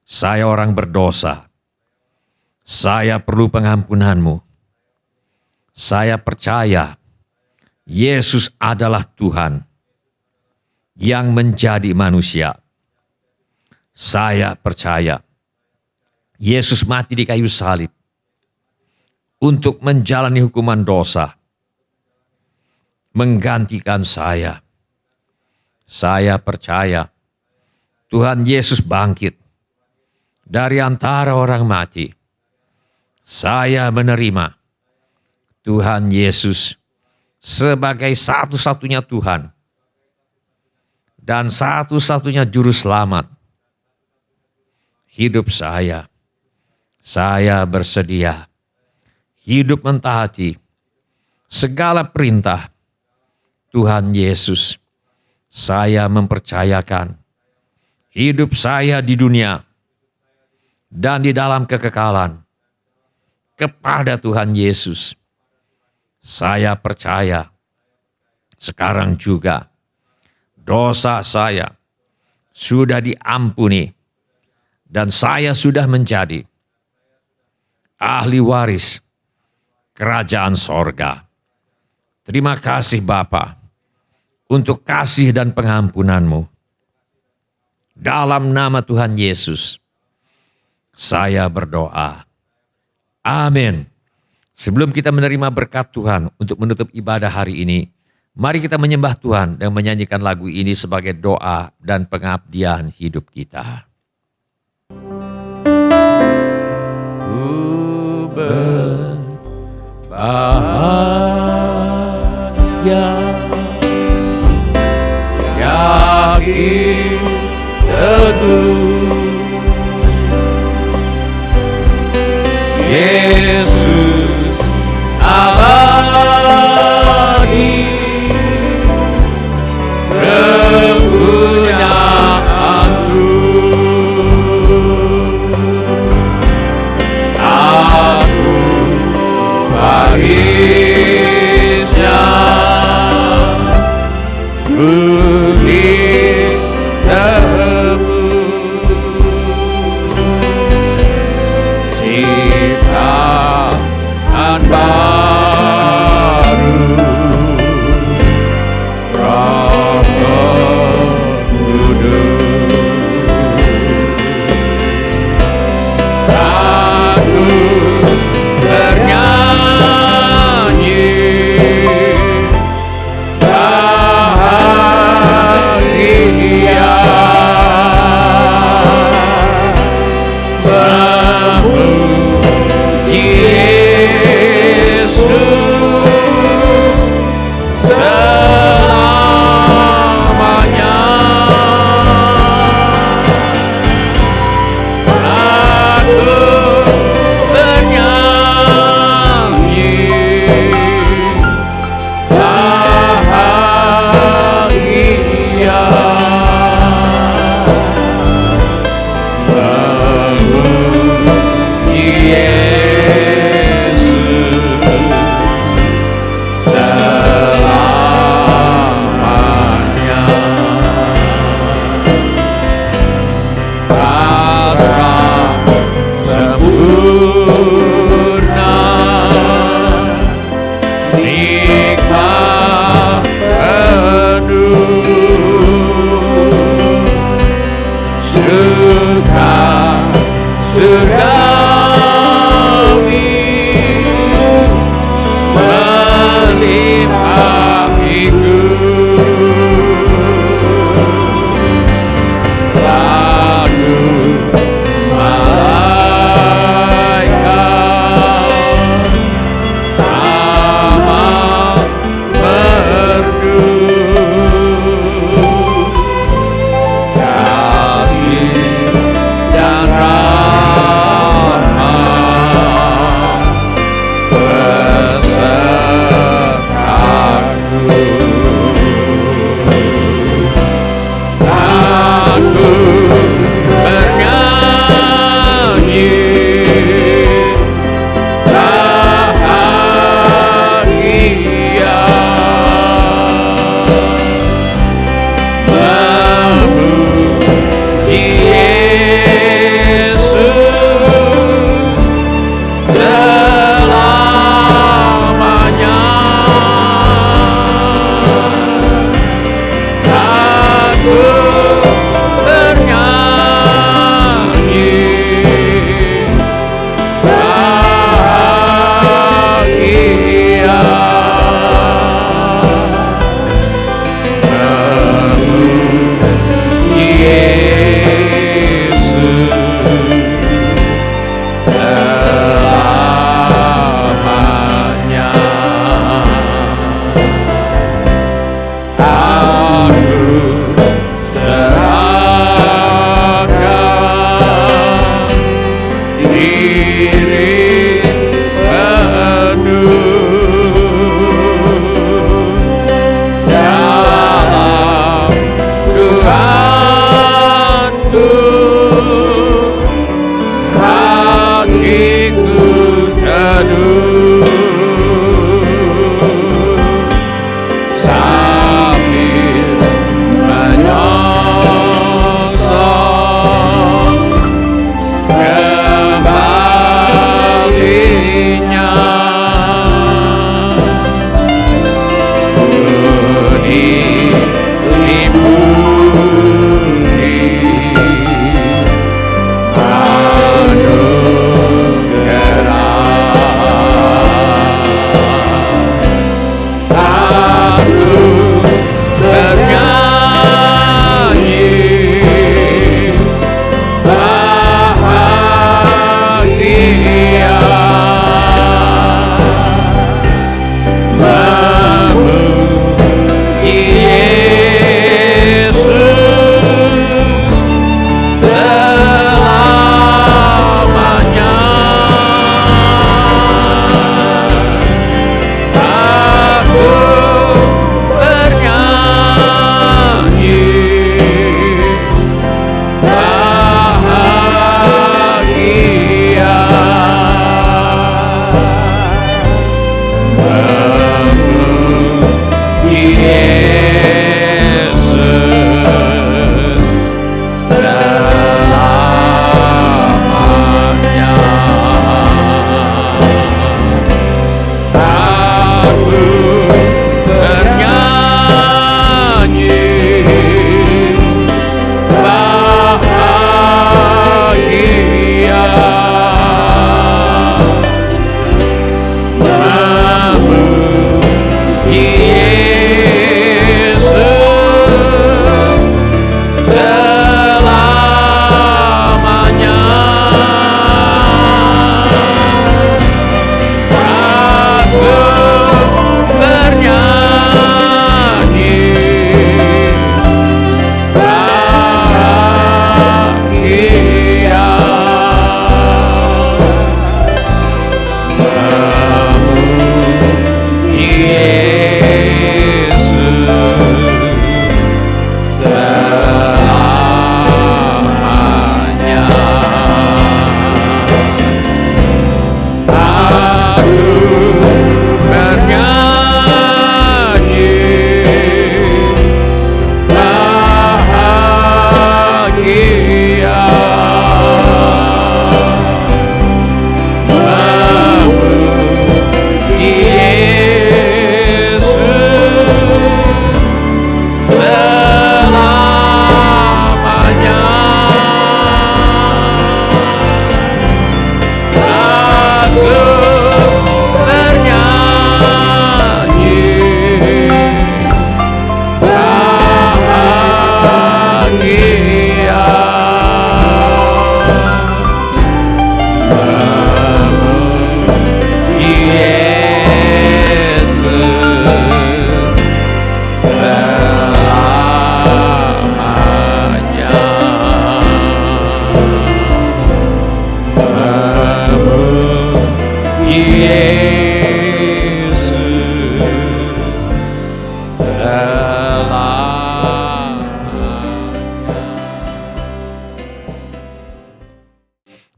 saya orang berdosa. Saya perlu pengampunanmu. Saya percaya Yesus adalah Tuhan yang menjadi manusia. Saya percaya Yesus mati di kayu salib untuk menjalani hukuman dosa, menggantikan saya. Saya percaya Tuhan Yesus bangkit dari antara orang mati. Saya menerima Tuhan Yesus sebagai satu-satunya Tuhan dan satu-satunya juru selamat hidup saya bersedia hidup mentaati segala perintah Tuhan Yesus. Saya mempercayakan hidup saya di dunia dan di dalam kekekalan kepada Tuhan Yesus. Saya percaya sekarang juga dosa saya sudah diampuni dan saya sudah menjadi ahli waris kerajaan sorga. Terima kasih Bapa untuk kasih dan pengampunan-Mu. Dalam nama Tuhan Yesus, saya berdoa. Amin. Sebelum kita menerima berkat Tuhan untuk menutup ibadah hari ini, mari kita menyembah Tuhan dan menyanyikan lagu ini sebagai doa dan pengabdian hidup kita. Ku berbahagia, yakin teguh, Yesus abadi, kepunyaanku. Aku warisnya, bumi tebus.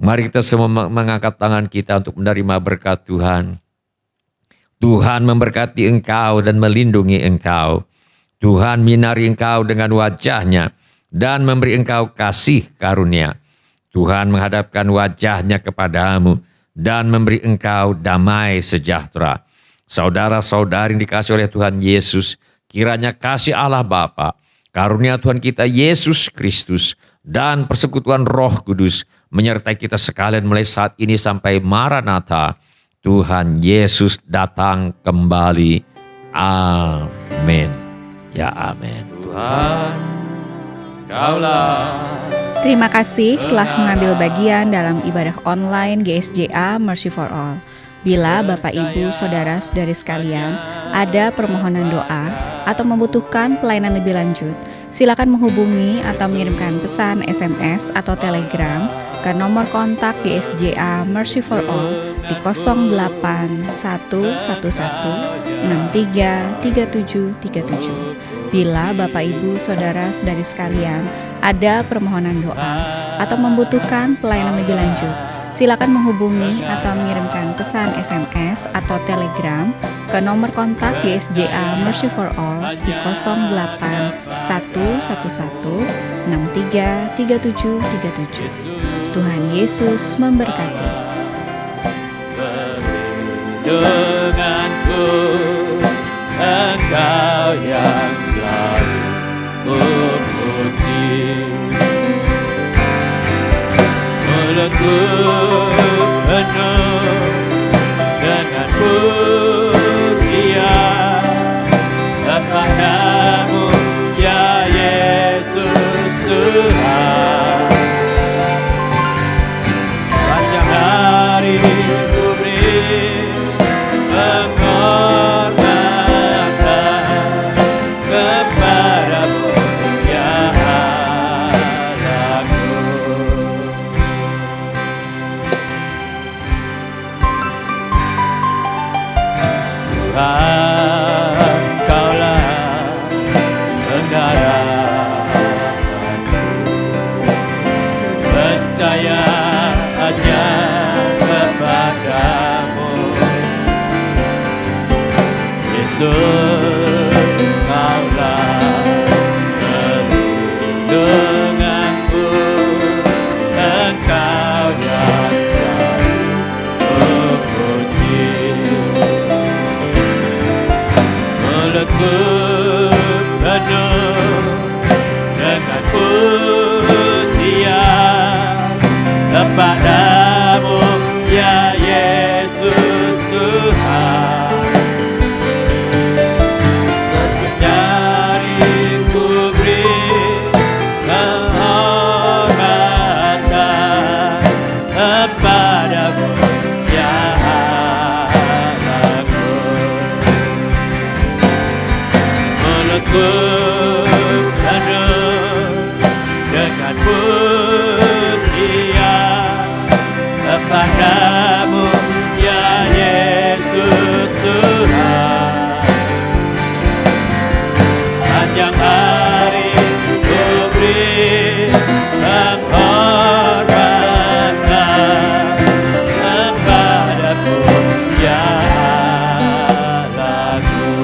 Mari kita semua mengangkat tangan kita untuk menerima berkat Tuhan. Tuhan memberkati engkau dan melindungi engkau. Tuhan minari engkau dengan wajah-Nya dan memberi engkau kasih karunia. Tuhan menghadapkan wajah-Nya kepadamu dan memberi engkau damai sejahtera. Saudara-saudari yang dikasihi oleh Tuhan Yesus, kiranya kasih Allah Bapa, karunia Tuhan kita Yesus Kristus, dan persekutuan Roh Kudus menyertai kita sekalian mulai saat ini sampai Maranatha. Tuhan Yesus datang kembali. Amin. Ya amin. Tuhan, Kaulah. Terima kasih telah mengambil bagian dalam ibadah online GSJA Mercy for All. Bila Bapak, Ibu, Saudara-saudari sekalian ada permohonan doa atau membutuhkan pelayanan lebih lanjut, silakan menghubungi atau mengirimkan pesan SMS atau Telegram ke nomor kontak GSJA Mercy for All di 08111633737. Bila Bapak, Ibu, Saudara-saudari sekalian ada permohonan doa atau membutuhkan pelayanan lebih lanjut, silakan menghubungi atau mengirimkan pesan SMS atau Telegram ke nomor kontak GSJA Mercy for All di 08111633737. Tuhan Yesus memberkati. Denganku, Engkau yang selalu memuji. Mulutku penuh dengan pujian kepadamu, ya Yesus Tuhan. Sepanjang hari ku beri penghormatan kepadamu, ya Allahku. Tuhan, Kaulah pengharapanku, percaya hanya kepadamu, Yesus. Kaulah perlindunganku, Engkau yang selalu memuji. Mulutku penuh dengan pujian kepadamu, ya Yesus Tuhan. Sepanjang ku beri penghormatan kepadamu, ya Allahku. Mulutku penuh dengan pujian kepadamu, ya Yesus Tuhan. Sepanjang hari ku beri penghormatan kepadamu, ya Allahku.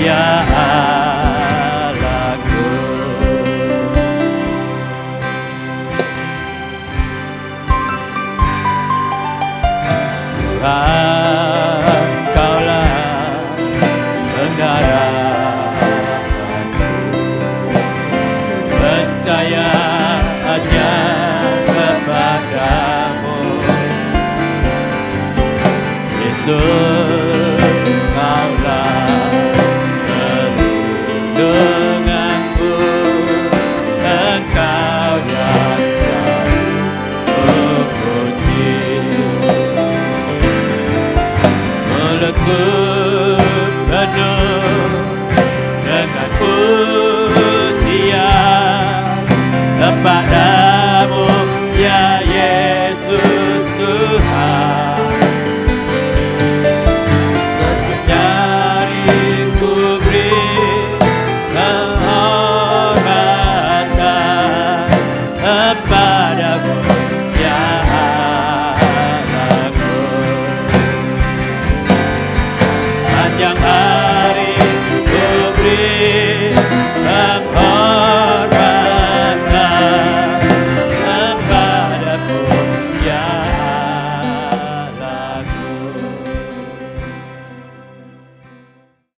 ya Allahku. Tuhan, Kaulah pengharapanku, percaya hanya kepadamu, Yesus. Kaulah perlindunganku, Engkau yang selalu kupuji. Mulutku penuh dengan pujian kepadamu, ya Yesus Tuhan. Senyari ku beri penghormatan kepadamu,